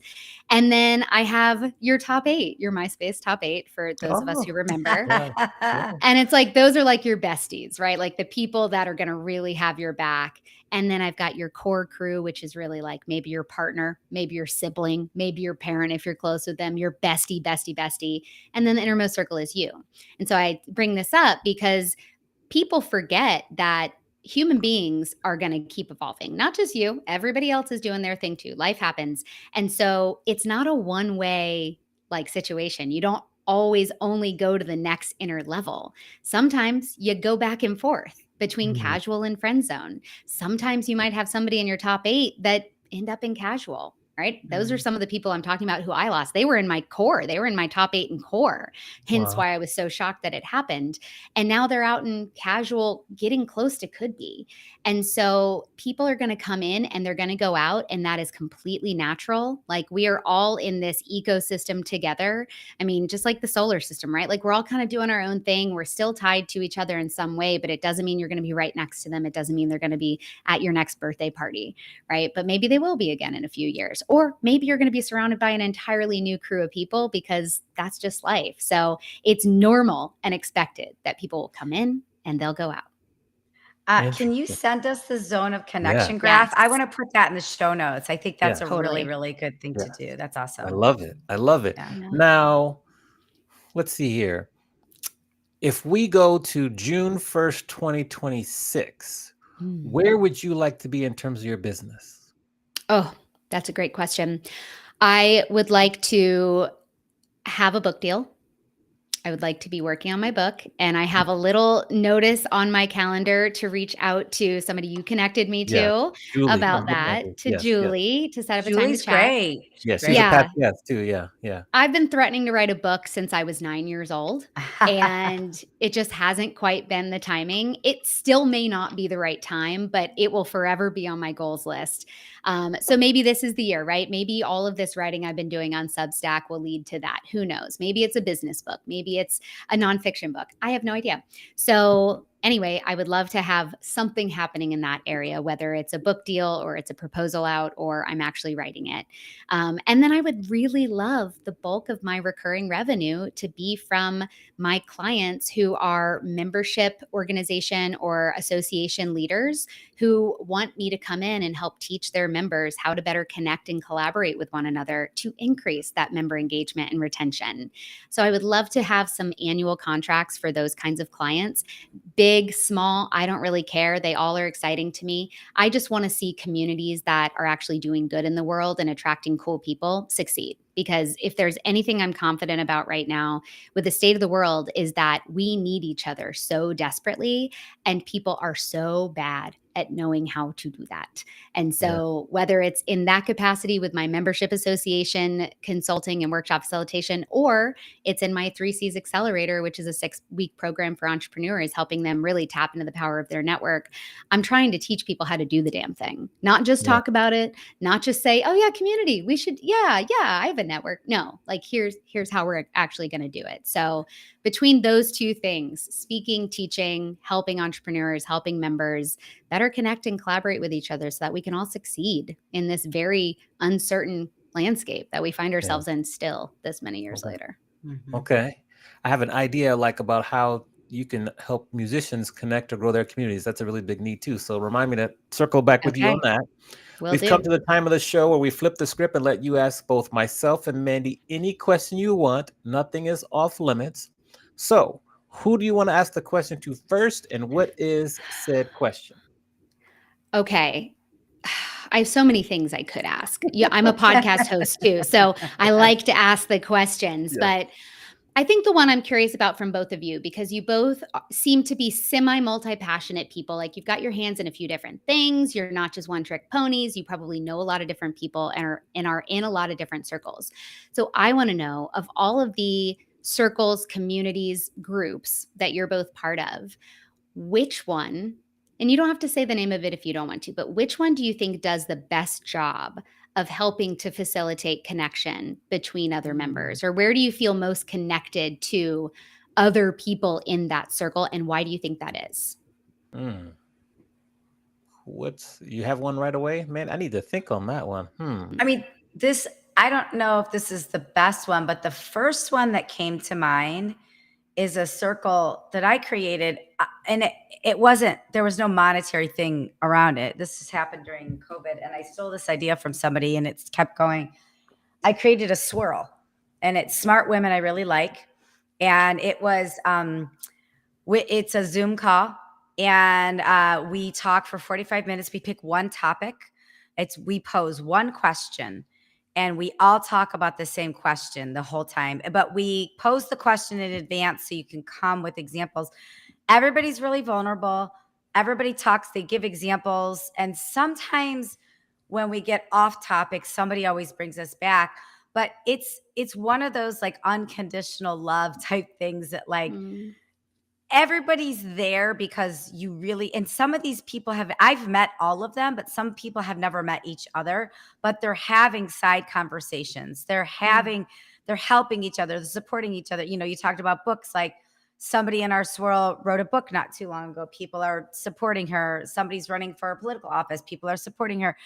And then I have your top 8, your MySpace top 8 for those of us Oh, who remember. yeah, yeah. And it's like those are like your besties, right? Like the people that are going to really have your back. And then I've got your core crew, which is really like maybe your partner, maybe your sibling, maybe your parent if you're close with them, your bestie. And then the innermost circle is you. And so I bring this up because people forget that human beings are going to keep evolving. Not just you, everybody else is doing their thing too. Life happens. And so it's not a one-way like situation. You don't always only go to the next inner level. Sometimes you go back and forth between casual and friend zone. Sometimes you might have somebody in your top 8 that end up in casual, right? Those are some of the people I'm talking about who I lost. They were in my core. They were in my top 8 in core. Hence why I was so shocked that it happened. And now they're out in casual, getting close to could be. And so people are going to come in and they're going to go out, and that is completely natural. Like we are all in this ecosystem together. I mean, just like the solar system, right? Like we're all kind of doing our own thing. We're still tied to each other in some way, but it doesn't mean you're going to be right next to them. It doesn't mean they're going to be at your next birthday party, right? But maybe they will be again in a few years. Or maybe you're going to be surrounded by an entirely new crew of people because that's just life. So it's normal and expected that people will come in and they'll go out. Can you send us the zone of connection Yeah. graph? I Yes. want to put that in the show notes. I think that's Yeah. a Totally. really, really good thing to Yes. do. That's awesome. I love it. I love it. Yeah. Now, let's see here. If we go to June 1st, 2026, where would you like to be in terms of your business? Oh, that's a great question. I would like to have a book deal. I would like to be working on my book, and I have a little notice on my calendar to reach out to somebody you connected me to Julie about from that, Bookmakers. to Yes, Julie, to set up a time to Julie's chat. great. yes. She's Great. a Yeah. Pat yes too. Yeah. I've been threatening to write a book since I was 9 years old, and it just hasn't quite been the timing. It still may not be the right time, but it will forever be on my goals list. So maybe this is the year, right? Maybe all of this writing I've been doing on Substack will lead to that. Who knows? Maybe it's a business book. Maybe it's a nonfiction book. I have no idea. So anyway, I would love to have something happening in that area, whether it's a book deal or it's a proposal out or I'm actually writing it. And then I would really love the bulk of my recurring revenue to be from my clients who are membership organization or association leaders who want me to come in and help teach their members how to better connect and collaborate with one another to increase that member engagement and retention. So I would love to have some annual contracts for those kinds of clients. Big, small, I don't really care. They all are exciting to me. I just want to see communities that are actually doing good in the world and attracting cool people succeed. Because if there's anything I'm confident about right now with the state of the world is that we need each other so desperately, and people are so bad at knowing how to do that. And so whether it's in that capacity with my membership association consulting and workshop facilitation, or it's in my 3Cs Accelerator, which is a 6-week program for entrepreneurs, helping them really tap into the power of their network. I'm trying to teach people how to do the damn thing, not just talk about it, not just say, oh yeah, community, we should, yeah, I have a network. No, like here's how we're actually going to do it. So between those two things, speaking, teaching, helping entrepreneurs, helping members better connect and collaborate with each other so that we can all succeed in this very uncertain landscape that we find ourselves in still this many years later. Okay. I have an idea like about how you can help musicians connect or grow their communities. That's a really big need too. So remind me to circle back with you on that. We've come to the time of the show where we flip the script and let you ask both myself and Mandy any question you want. Nothing is off limits. So who do you want to ask the question to first, and what is said question? Okay. I have so many things I could ask. Yeah, I'm a podcast host too, so I like to ask the questions, but I think the one I'm curious about from both of you, because you both seem to be multi-passionate people. Like you've got your hands in a few different things. You're not just one-trick ponies. You probably know a lot of different people and are in a lot of different circles. So I want to know, of all of the circles, communities, groups that you're both part of, which one, and you don't have to say the name of it if you don't want to, but which one do you think does the best job of helping to facilitate connection between other members? Or where do you feel most connected to other people in that circle, and why do you think that is? You have one right away? Man, I need to think on that one. I mean, I don't know if this is the best one, but the first one that came to mind is a circle that I created. and it wasn't, there was no monetary thing around it. This has happened during COVID, and I stole this idea from somebody and it's kept going. I created a swirl, and it's smart women I really like. And it was, it's a Zoom call, and we talk for 45 minutes. We pick one topic. We pose one question, and we all talk about the same question the whole time. But we pose the question in advance so you can come with examples. Everybody's really vulnerable. Everybody talks, they give examples. And sometimes when we get off topic, somebody always brings us back. But it's one of those like unconditional love type things that like Mm. everybody's there because you really, and some of these people I've met all of them, but some people have never met each other, but they're having side conversations. They're helping each other, they're supporting each other. You talked about books, like somebody in our swirl wrote a book not too long ago. People are supporting her. Somebody's running for a political office. People are supporting her.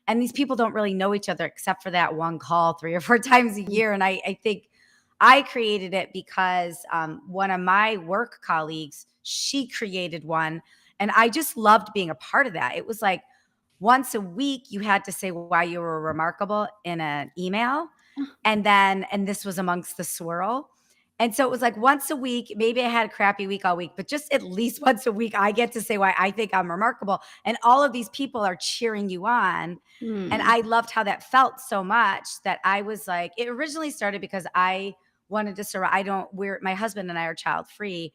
And these people don't really know each other except for that one call 3 or 4 times a year. And I think I created it because one of my work colleagues, she created one. And I just loved being a part of that. It was like once a week, you had to say why you were remarkable in an email. And this was amongst the swirl. And so it was like once a week, maybe I had a crappy week all week, but just at least once a week, I get to say why I think I'm remarkable. And all of these people are cheering you on. And Mm. I loved how that felt so much that I was like, it originally started because I wanted to surround, my husband and I are child free.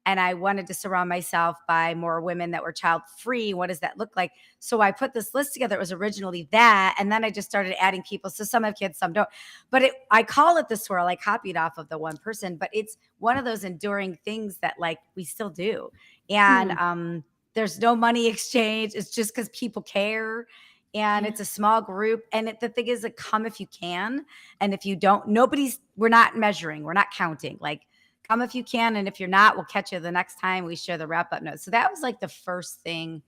And I wanted to surround myself by more women that were child free. What does that look like? So I put this list together. It was originally that. And then I just started adding people. So some have kids, some don't. But I call it the swirl. I copied off of the one person, but it's one of those enduring things that like we still do. And Hmm. there's no money exchange. It's just because people care. And Yeah. it's a small group. And the thing is, like, come if you can. And if you don't, we're not measuring, we're not counting. Like, come if you can. And if you're not, we'll catch you the next time we share the wrap up notes. So that was like the first thing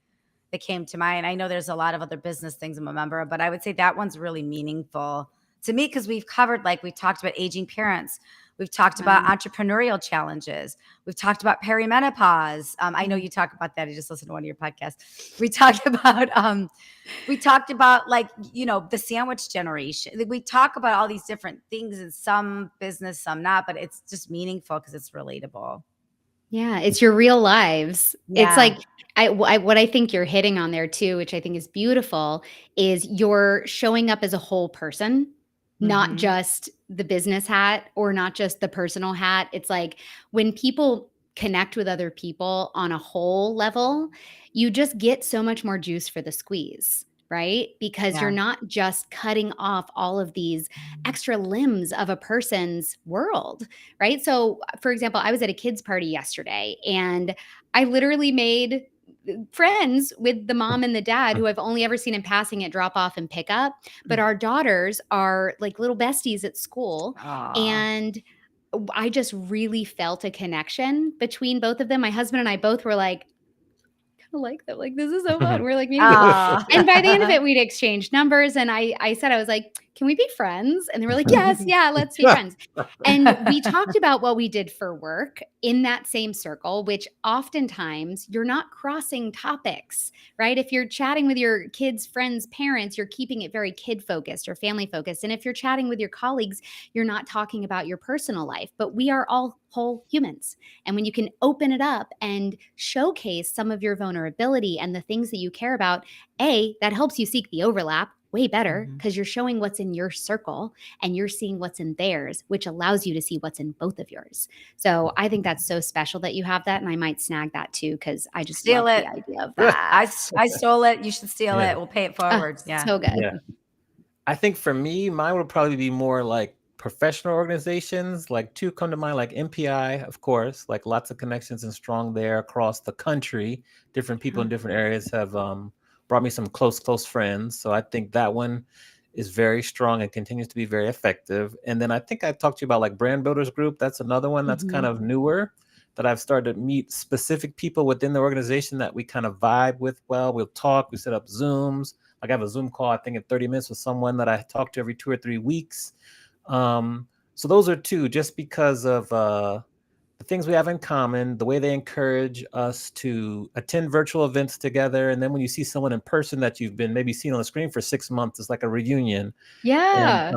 that came to mind. I know there's a lot of other business things I'm a member of, but I would say that one's really meaningful to me because we've covered, like, we've talked about aging parents. We've talked about Wow. entrepreneurial challenges. We've talked about perimenopause. I know Mm. you talk about that. I just listened to one of your podcasts. We talked about like, the sandwich generation. We talk about all these different things in some business, some not, but it's just meaningful because it's relatable. Yeah, it's your real lives. It's Yeah. like what I think you're hitting on there too, which I think is beautiful, is you're showing up as a whole person, not Mm-hmm. just the business hat or not just the personal hat. It's like when people connect with other people on a whole level, you just get so much more juice for the squeeze, right? Because you're Yeah. not just cutting off all of these extra limbs of a person's world, right? So, for example, I was at a kids' party yesterday and I literally made friends with the mom and the dad who I've only ever seen in passing at drop off and pick up. But our daughters are like little besties at school. Aw. And I just really felt a connection between both of them. My husband and I both were like, like that. Like, this is so fun. We're like meeting people. And by the end of Aw. it, we'd exchange numbers. And I said, I was like, can we be friends? And they were like, yes, yeah, let's be friends. And we talked about what we did for work in that same circle, which oftentimes you're not crossing topics, right? If you're chatting with your kids, friends, parents, you're keeping it very kid focused or family focused. And if you're chatting with your colleagues, you're not talking about your personal life, but we are all whole humans. And when you can open it up and showcase some of your vulnerability and the things that you care about, that helps you seek the overlap way better Mhm. because you're showing what's in your circle and you're seeing what's in theirs, which allows you to see what's in both of yours. So I think that's so special that you have that. And I might snag that too, because I just Steal love it. the idea of I, that. I stole it. You should steal Yeah. it. We'll pay it Oh, forward. Yeah. so good. Yeah. I think for me, mine would probably be more like professional organizations. Like two come to mind, like MPI, of course, like lots of connections and strong there across the country. Different people in different areas have brought me some close friends. So I think that one is very strong and continues to be very effective. And then I think I talked to you about like Brand Builders Group. That's another one that's kind of newer that I've started to meet specific people within the organization that we kind of vibe with. Well, we'll talk, we set up Zooms. Like I have a Zoom call, I think in 30 minutes with someone that I talk to every 2 or 3 weeks. So those are two, just because of the things we have in common, the way they encourage us to attend virtual events together. And then when you see someone in person that you've been maybe seen on the screen for 6 months, it's like a reunion. And Yeah.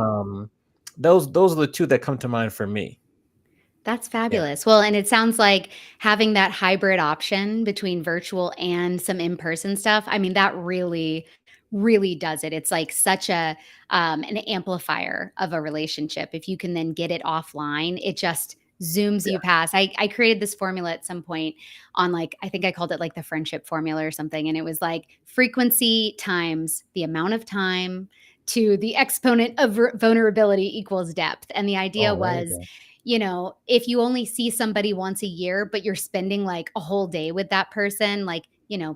those are the two that come to mind for me. That's Yeah. fabulous. Well, and it sounds like having that hybrid option between virtual and some in-person stuff, I mean, that really, really does it. It's like such a an amplifier of a relationship. If you can then get it offline, it just zooms Yeah. you past. I created this formula at some point on, like, I think I called it like the friendship formula or something. And it was like frequency times the amount of time to the exponent of vulnerability equals depth. And the idea Oh, there you was, go. if you only see somebody once a year, but you're spending like a whole day with that person, like,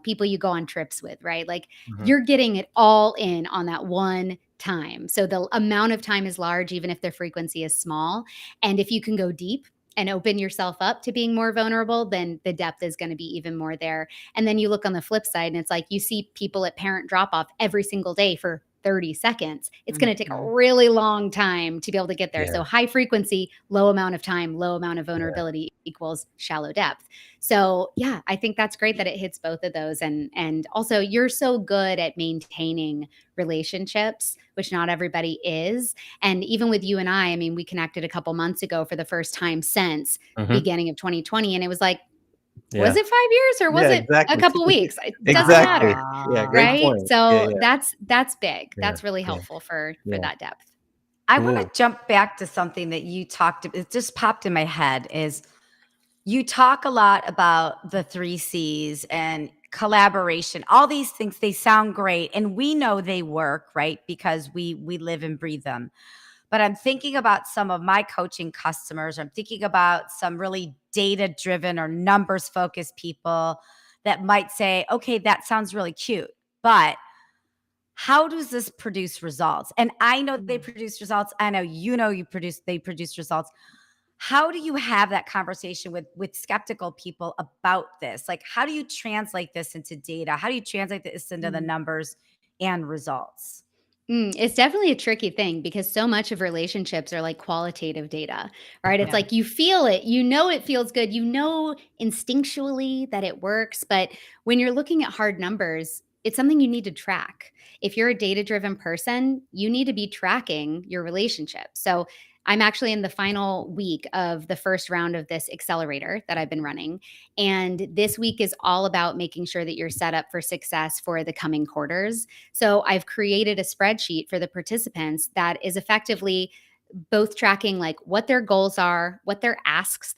people you go on trips with, right? Like, Mhm. you're getting it all in on that one time. So the amount of time is large, even if the frequency is small. And if you can go deep and open yourself up to being more vulnerable, then the depth is going to be even more there. And then you look on the flip side and it's like you see people at parent drop off every single day for 30 seconds. It's going to take a Mhm. really long time to be able to get there. Yeah. So high frequency, low amount of time, low amount of Yeah. vulnerability equals shallow depth. So yeah, I think that's great that it hits both of those. And also you're so good at maintaining relationships, which not everybody is. And even with you and I mean, we connected a couple months ago for the first time since Mhm. beginning of 2020. And it was like, was Yeah. it 5 years or was Yeah, it a exactly. couple weeks? It doesn't Exactly. matter. Yeah, great Ah. Right? point. Yeah, So yeah, that's big. yeah, That's really yeah, helpful for yeah. that depth. I want to Cool. jump back to something that you talked it just popped in my head is you talk a lot about the 3 C's and collaboration. All these things, they sound great and we know they work, right? Because we live and breathe them. But I'm thinking about some of my coaching customers. I'm thinking about some really data-driven or numbers-focused people that might say, "Okay, that sounds really cute, but how does this produce results?" And I know they Mm. produce results. I know they produce results. How do you have that conversation with skeptical people about this? Like, how do you translate this into data? How do you translate this into the Mm. numbers and results? It's definitely a tricky thing because so much of relationships are like qualitative data, right? It's Yeah. like you feel it, it feels good, instinctually that it works. But when you're looking at hard numbers, it's something you need to track. If you're a data driven person, you need to be tracking your relationship. So I'm actually in the final week of the first round of this accelerator that I've been running. And this week is all about making sure that you're set up for success for the coming quarters. So I've created a spreadsheet for the participants that is effectively both tracking like what their goals are, what their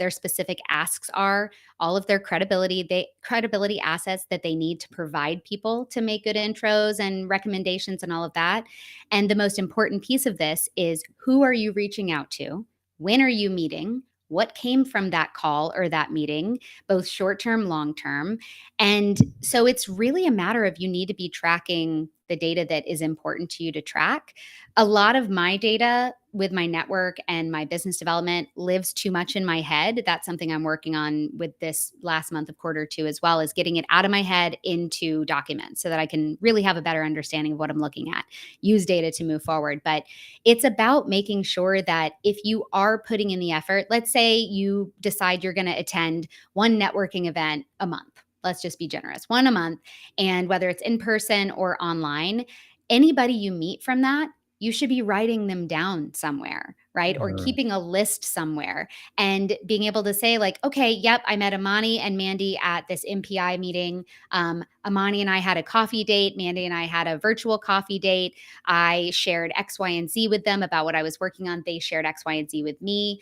specific asks are, all of their credibility assets that they need to provide people to make good intros and recommendations and all of that. And the most important piece of this is who are you reaching out to? When are you meeting? What came from that call or that meeting, both short term, long term? And so it's really a matter of you need to be tracking the data that is important to you to track. A lot of my data with my network and my business development lives too much in my head. That's something I'm working on with this last month of quarter two as well, is getting it out of my head into documents so that I can really have a better understanding of what I'm looking at, use data to move forward. But it's about making sure that if you are putting in the effort, let's say you decide you're going to attend one networking event a month. Let's just be generous, one a month. And whether it's in person or online, anybody you meet from that, you should be writing them down somewhere, right? Or Mhm. keeping a list somewhere and being able to say, like, okay, yep, I met Amani and Mandy at this MPI meeting. Amani and I had a coffee date. Mandy and I had a virtual coffee date. I shared X, Y, and Z with them about what I was working on. They shared X, Y, and Z with me.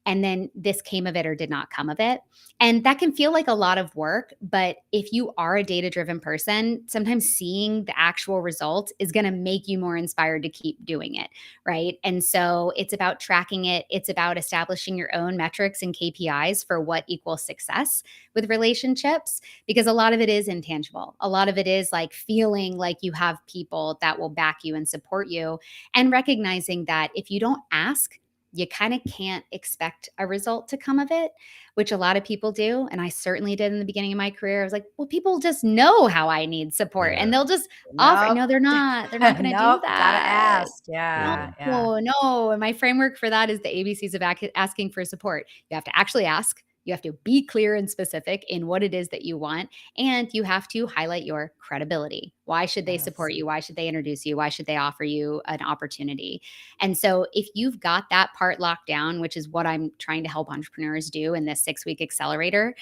And then this came of it or did not come of it. And that can feel like a lot of work. But if you are a data driven person, sometimes seeing the actual result is going to make you more inspired to keep doing it. Right. And so it's about tracking it. It's about establishing your own metrics and KPIs for what equals success with relationships, because a lot of it is intangible. A lot of it is like feeling like you have people that will back you and support you, and recognizing that if you don't ask, you kind of can't expect a result to come of it, which a lot of people do. And I certainly did in the beginning of my career. I was like, well, people just know how I need support and Yeah. they'll just offer. Nope. No, they're not. They're not going to do Nope. Gotta that. ask. Yeah. Yeah. Yeah. No, no. And my framework for that is the ABCs of asking for support. You have to actually ask. You have to be clear and specific in what it is that you want. And you have to highlight your credibility. Why should they Yes. support you? Why should they introduce you? Why should they offer you an opportunity? And so, if you've got that part locked down, which is what I'm trying to help entrepreneurs do in this 6-week accelerator,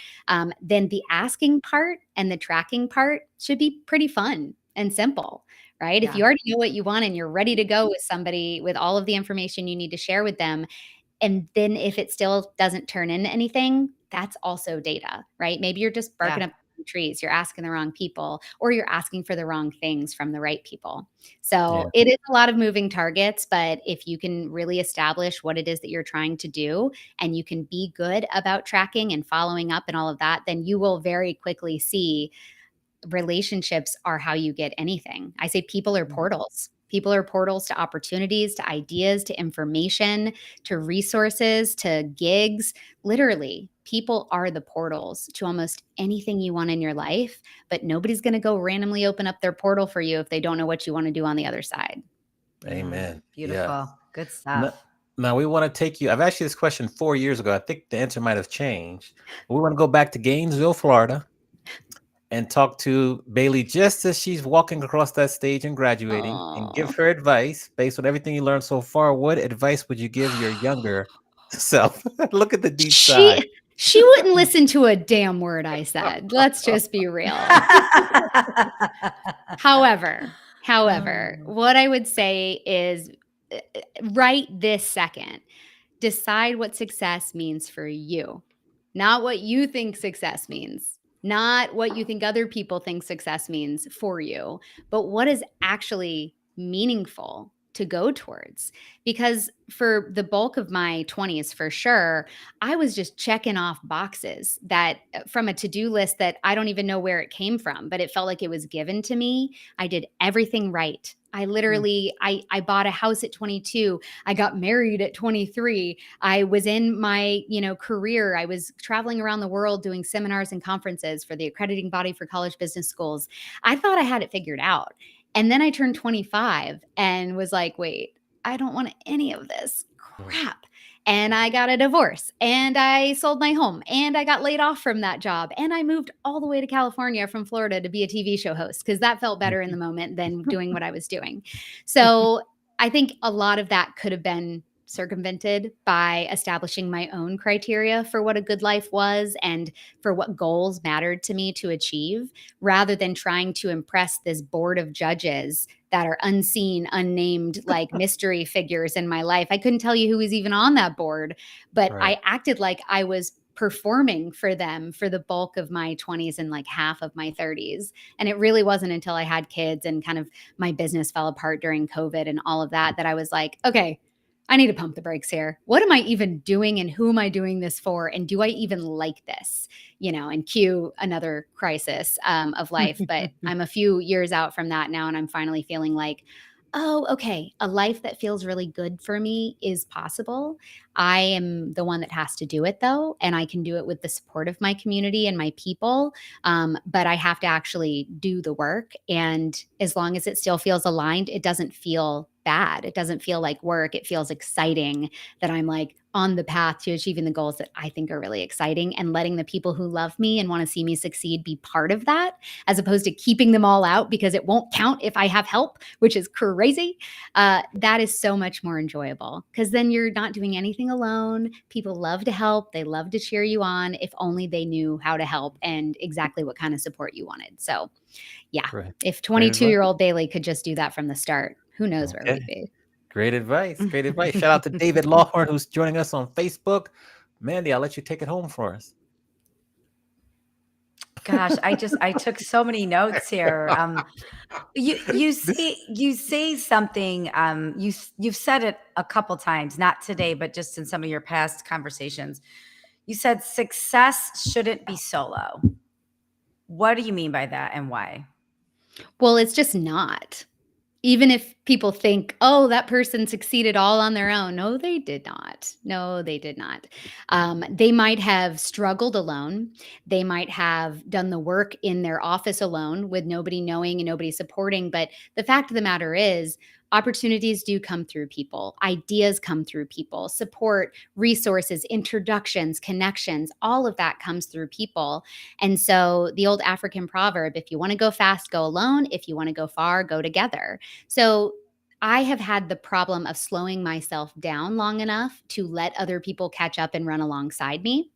then the asking part and the tracking part should be pretty fun and simple, right? If Yeah. you already know what you want and you're ready to go with somebody with all of the information you need to share with them, and then if it still doesn't turn into anything, that's also data, right? Maybe you're just barking Yeah. up trees, you're asking the wrong people, or you're asking for the wrong things from the right people. So Yeah. it is a lot of moving targets, but if you can really establish what it is that you're trying to do and you can be good about tracking and following up and all of that, then you will very quickly see relationships are how you get anything. I say people are portals. People are portals to opportunities, to ideas, to information, to resources, to gigs. Literally, people are the portals to almost anything you want in your life, but nobody's going to go randomly open up their portal for you if they don't know what you want to do on the other side. Amen. Yeah. Beautiful. Good Now, stuff. now we want to take you. I've asked you this question 4 years ago. I think the answer might have changed. We want to go back to Gainesville, Florida, and talk to Baily just as she's walking across that stage and graduating, and give Oh. her advice based on everything you learned so far. What advice would you give your younger self? Look at the deep sigh. She wouldn't listen to a damn word I said. Let's just be real. However, Oh, what I would say is right this second, decide what success means for you, not what you think success means, not what you think other people think success means for you, but what is actually meaningful to go towards. Because for the bulk of my 20s, for sure, I was just checking off boxes that from a to-do list that I don't even know where it came from, but it felt like it was given to me. I did everything right. I mm, literally I bought a house at 22. I got married at 23. I was in my, career. I was traveling around the world doing seminars and conferences for the accrediting body for college business schools. I thought I had it figured out. And then I turned 25 and was like, wait, I don't want any of this crap. And I got a divorce and I sold my home and I got laid off from that job. And I moved all the way to California from Florida to be a TV show host because that felt better in the moment than doing what I was doing. So I think a lot of that could have been circumvented by establishing my own criteria for what a good life was and for what goals mattered to me to achieve, rather than trying to impress this board of judges that are unseen, unnamed, like mystery figures in my life. I couldn't tell you who was even on that board, but Right. I acted like I was performing for them for the bulk of my 20s and like half of my 30s. And it really wasn't until I had kids and kind of my business fell apart during COVID and all of that I was like, okay, I need to pump the brakes here. What am I even doing and who am I doing this for? And do I even like this? And cue another crisis of life. But I'm a few years out from that now, and I'm finally feeling like, oh, okay, a life that feels really good for me is possible. I am the one that has to do it though, and I can do it with the support of my community and my people. But I have to actually do the work. And as long as it still feels aligned, it doesn't feel bad. It doesn't feel like work. It feels exciting that I'm like on the path to achieving the goals that I think are really exciting, and letting the people who love me and want to see me succeed be part of that, as opposed to keeping them all out because it won't count if I have help, which is crazy. That is so much more enjoyable because then you're not doing anything alone. People love to help. They love to cheer you on if only they knew how to help and exactly what kind of support you wanted. So yeah, Great. if Great advice. 22-year-old Baily could just do that from the start, who knows where we'd Okay. be. Great advice. Great advice. Shout out to David Lawhorn, who's joining us on Facebook. Mandy, I'll let you take it home for us. gosh, I took so many notes here. You say something. You've said it a couple times, not today, but just in some of your past conversations. You said success shouldn't be solo. What do you mean by that, and why? Well, it's just not. Even if people think, oh, that person succeeded all on their own. No, they did not. No, they did not. They might have struggled alone. They might have done the work in their office alone with nobody knowing and nobody supporting. But the fact of the matter is, opportunities do come through people, ideas come through people, support, resources, introductions, connections, all of that comes through people. And so the old African proverb, if you want to go fast, go alone. If you want to go far, go together. So I have had the problem of slowing myself down long enough to let other people catch up and run alongside me.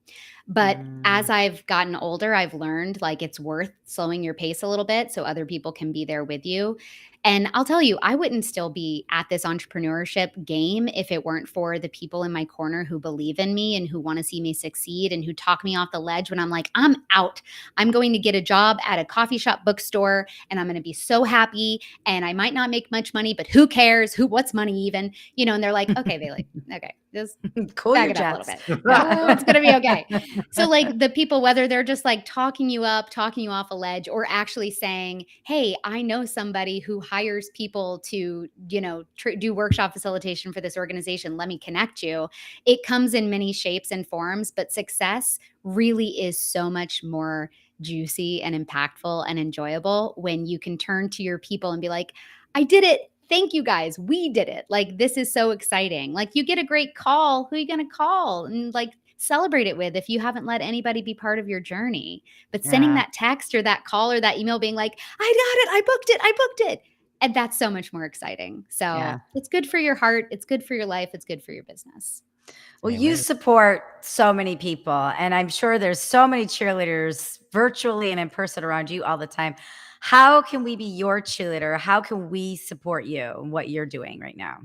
But as I've gotten older, I've learned like it's worth slowing your pace a little bit so other people can be there with you. And I'll tell you, I wouldn't still be at this entrepreneurship game if it weren't for the people in my corner who believe in me and who want to see me succeed and who talk me off the ledge when I'm like, I'm out. I'm going to get a job at a coffee shop bookstore and I'm going to be so happy. And I might not make much money, but who cares? What's money even? And they're like, okay, Baily, okay, just Cool back your it up a little jets. bit. Yeah, it's going to be okay. So like the people, whether they're just like talking you up, talking you off a ledge, or actually saying, hey, I know somebody who hires people to, do workshop facilitation for this organization. Let me connect you. It comes in many shapes and forms, but success really is so much more juicy and impactful and enjoyable when you can turn to your people and be like, I did it. Thank you guys. We did it. Like, this is so exciting. Like, you get a great call. Who are you going to call? And like, celebrate it with if you haven't let anybody be part of your journey. But sending Yeah. that text or that call or that email being like, I got it. I booked it. And that's so much more exciting. So Yeah. it's good for your heart. It's good for your life. It's good for your business. Well, you Amen. support so many people, and I'm sure there's so many cheerleaders virtually and in person around you all the time. How can we be your cheerleader? How can we support you and what you're doing right now?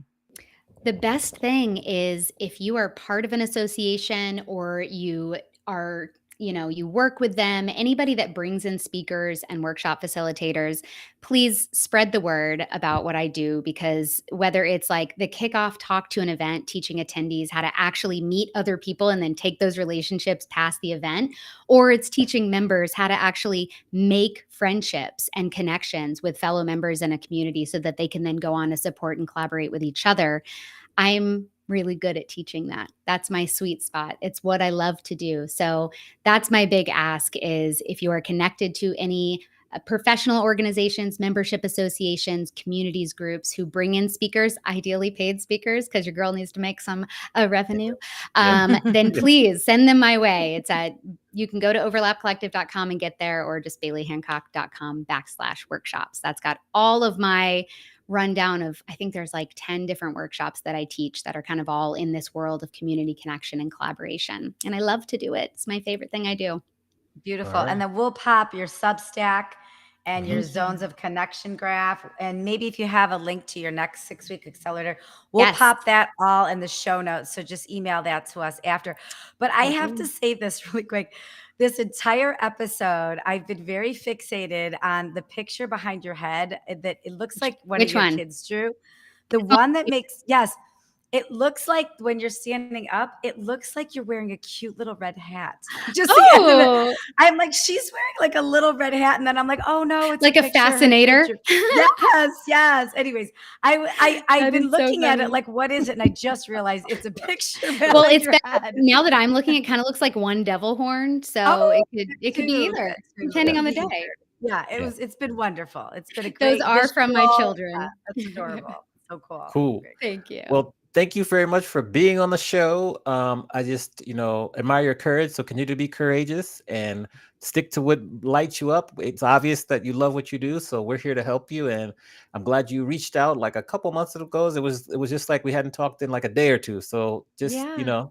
The best thing is if you are part of an association or you are, you work with them, anybody that brings in speakers and workshop facilitators, please spread the word about what I do, because whether it's like the kickoff talk to an event, teaching attendees how to actually meet other people and then take those relationships past the event, or it's teaching members how to actually make friendships and connections with fellow members in a community so that they can then go on to support and collaborate with each other. I'm really good at teaching that. That's my sweet spot. It's what I love to do. So that's my big ask is if you are connected to any professional organizations, membership associations, communities, groups who bring in speakers, ideally paid speakers, because your girl needs to make some revenue, then please send them my way. You can go to overlapcollective.com and get there, or just bailyhancock.com/workshops. That's got all of my rundown of, I think there's like 10 different workshops that I teach that are kind of all in this world of community connection and collaboration. And I love to do it. It's my favorite thing I do. Beautiful. All And right. then we'll pop your Substack and your Mhm. zones of connection graph. And maybe if you have a link to your next 6-week accelerator, we'll Yes. pop that all in the show notes. So just email that to us after. But I have to Okay. say this really quick. This entire episode, I've been very fixated on the picture behind your head that it looks like one of Which your one? kids drew. The one that makes, yes, it looks like when you're standing up, it looks like you're wearing a cute little red hat. Just the end of it. Oh, I'm like, she's wearing like a little red hat. And then I'm like, oh no, it's like a a picture her fascinator. kid drew. Yes, yes. Anyways, I've That been is so looking at it funny. like, what is it? And I just realized it's a picture Well, behind it's your that head. now that I'm looking, it kind of looks like one devil horn. So Oh, it could be either, that too. depending It on could the be either. day. Yeah, Yeah. it's been wonderful. It's been a Those great are visual. from my Yeah, children. that's adorable. So cool. Cool. Great. Thank you. Well, thank you very much for being on the show. I just, admire your courage. So continue to be courageous and stick to what lights you up. It's obvious that you love what you do. So we're here to help you. And I'm glad you reached out like a couple months ago. It was just like we hadn't talked in like a day or two. So just, Yeah.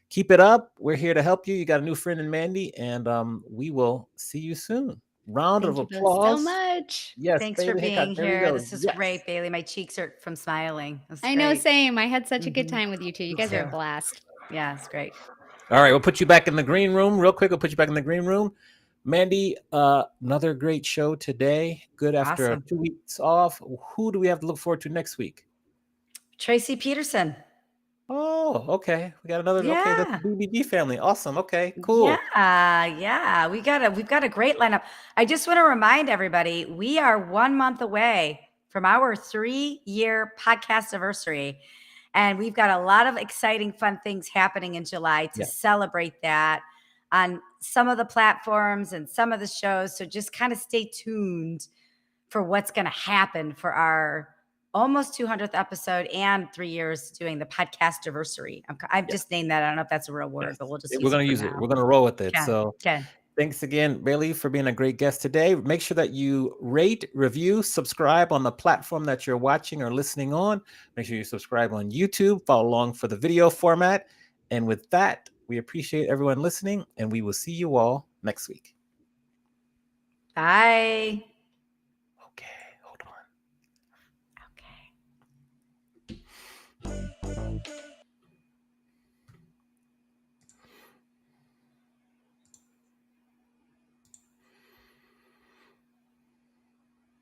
keep it up. We're here to help you. You got a new friend in Mandy, and we will see you soon. Round of Thank you both so applause. much. Yes, Thanks for Baily Hancock. being There we here. go. This is Yes. great, Baily. My cheeks hurt from smiling. This is I know, great. same. I had such a good Mhm. time with you two. You Me guys are a too. blast. Yeah, it's great. All right, we'll put you back in the green room real quick. We'll put you back in the green room. Mandy, another great show today. Good after Awesome. 2 weeks off. Who do we have to look forward to next week? Tracy Peterson. Oh, okay. We got another. Okay, that's the Yeah. BBD family. Awesome. Okay, cool. Yeah. We've got a great lineup. I just want to remind everybody, we are 1 month away from our 3-year podcast anniversary. And we've got a lot of exciting, fun things happening in July to celebrate that on some of the platforms and some of the shows. So just kind of stay tuned for what's going to happen for our almost 200th episode and 3 years doing the podcast anniversary. I've just named that. I don't know if that's a real word, but we'll just we're going to use it. We're going to roll with it. Okay. So Okay. thanks again, Baily, for being a great guest today. Make sure that you rate, review, subscribe on the platform that you're watching or listening on. Make sure you subscribe on YouTube, follow along for the video format. And with that, we appreciate everyone listening, and we will see you all next week. Bye.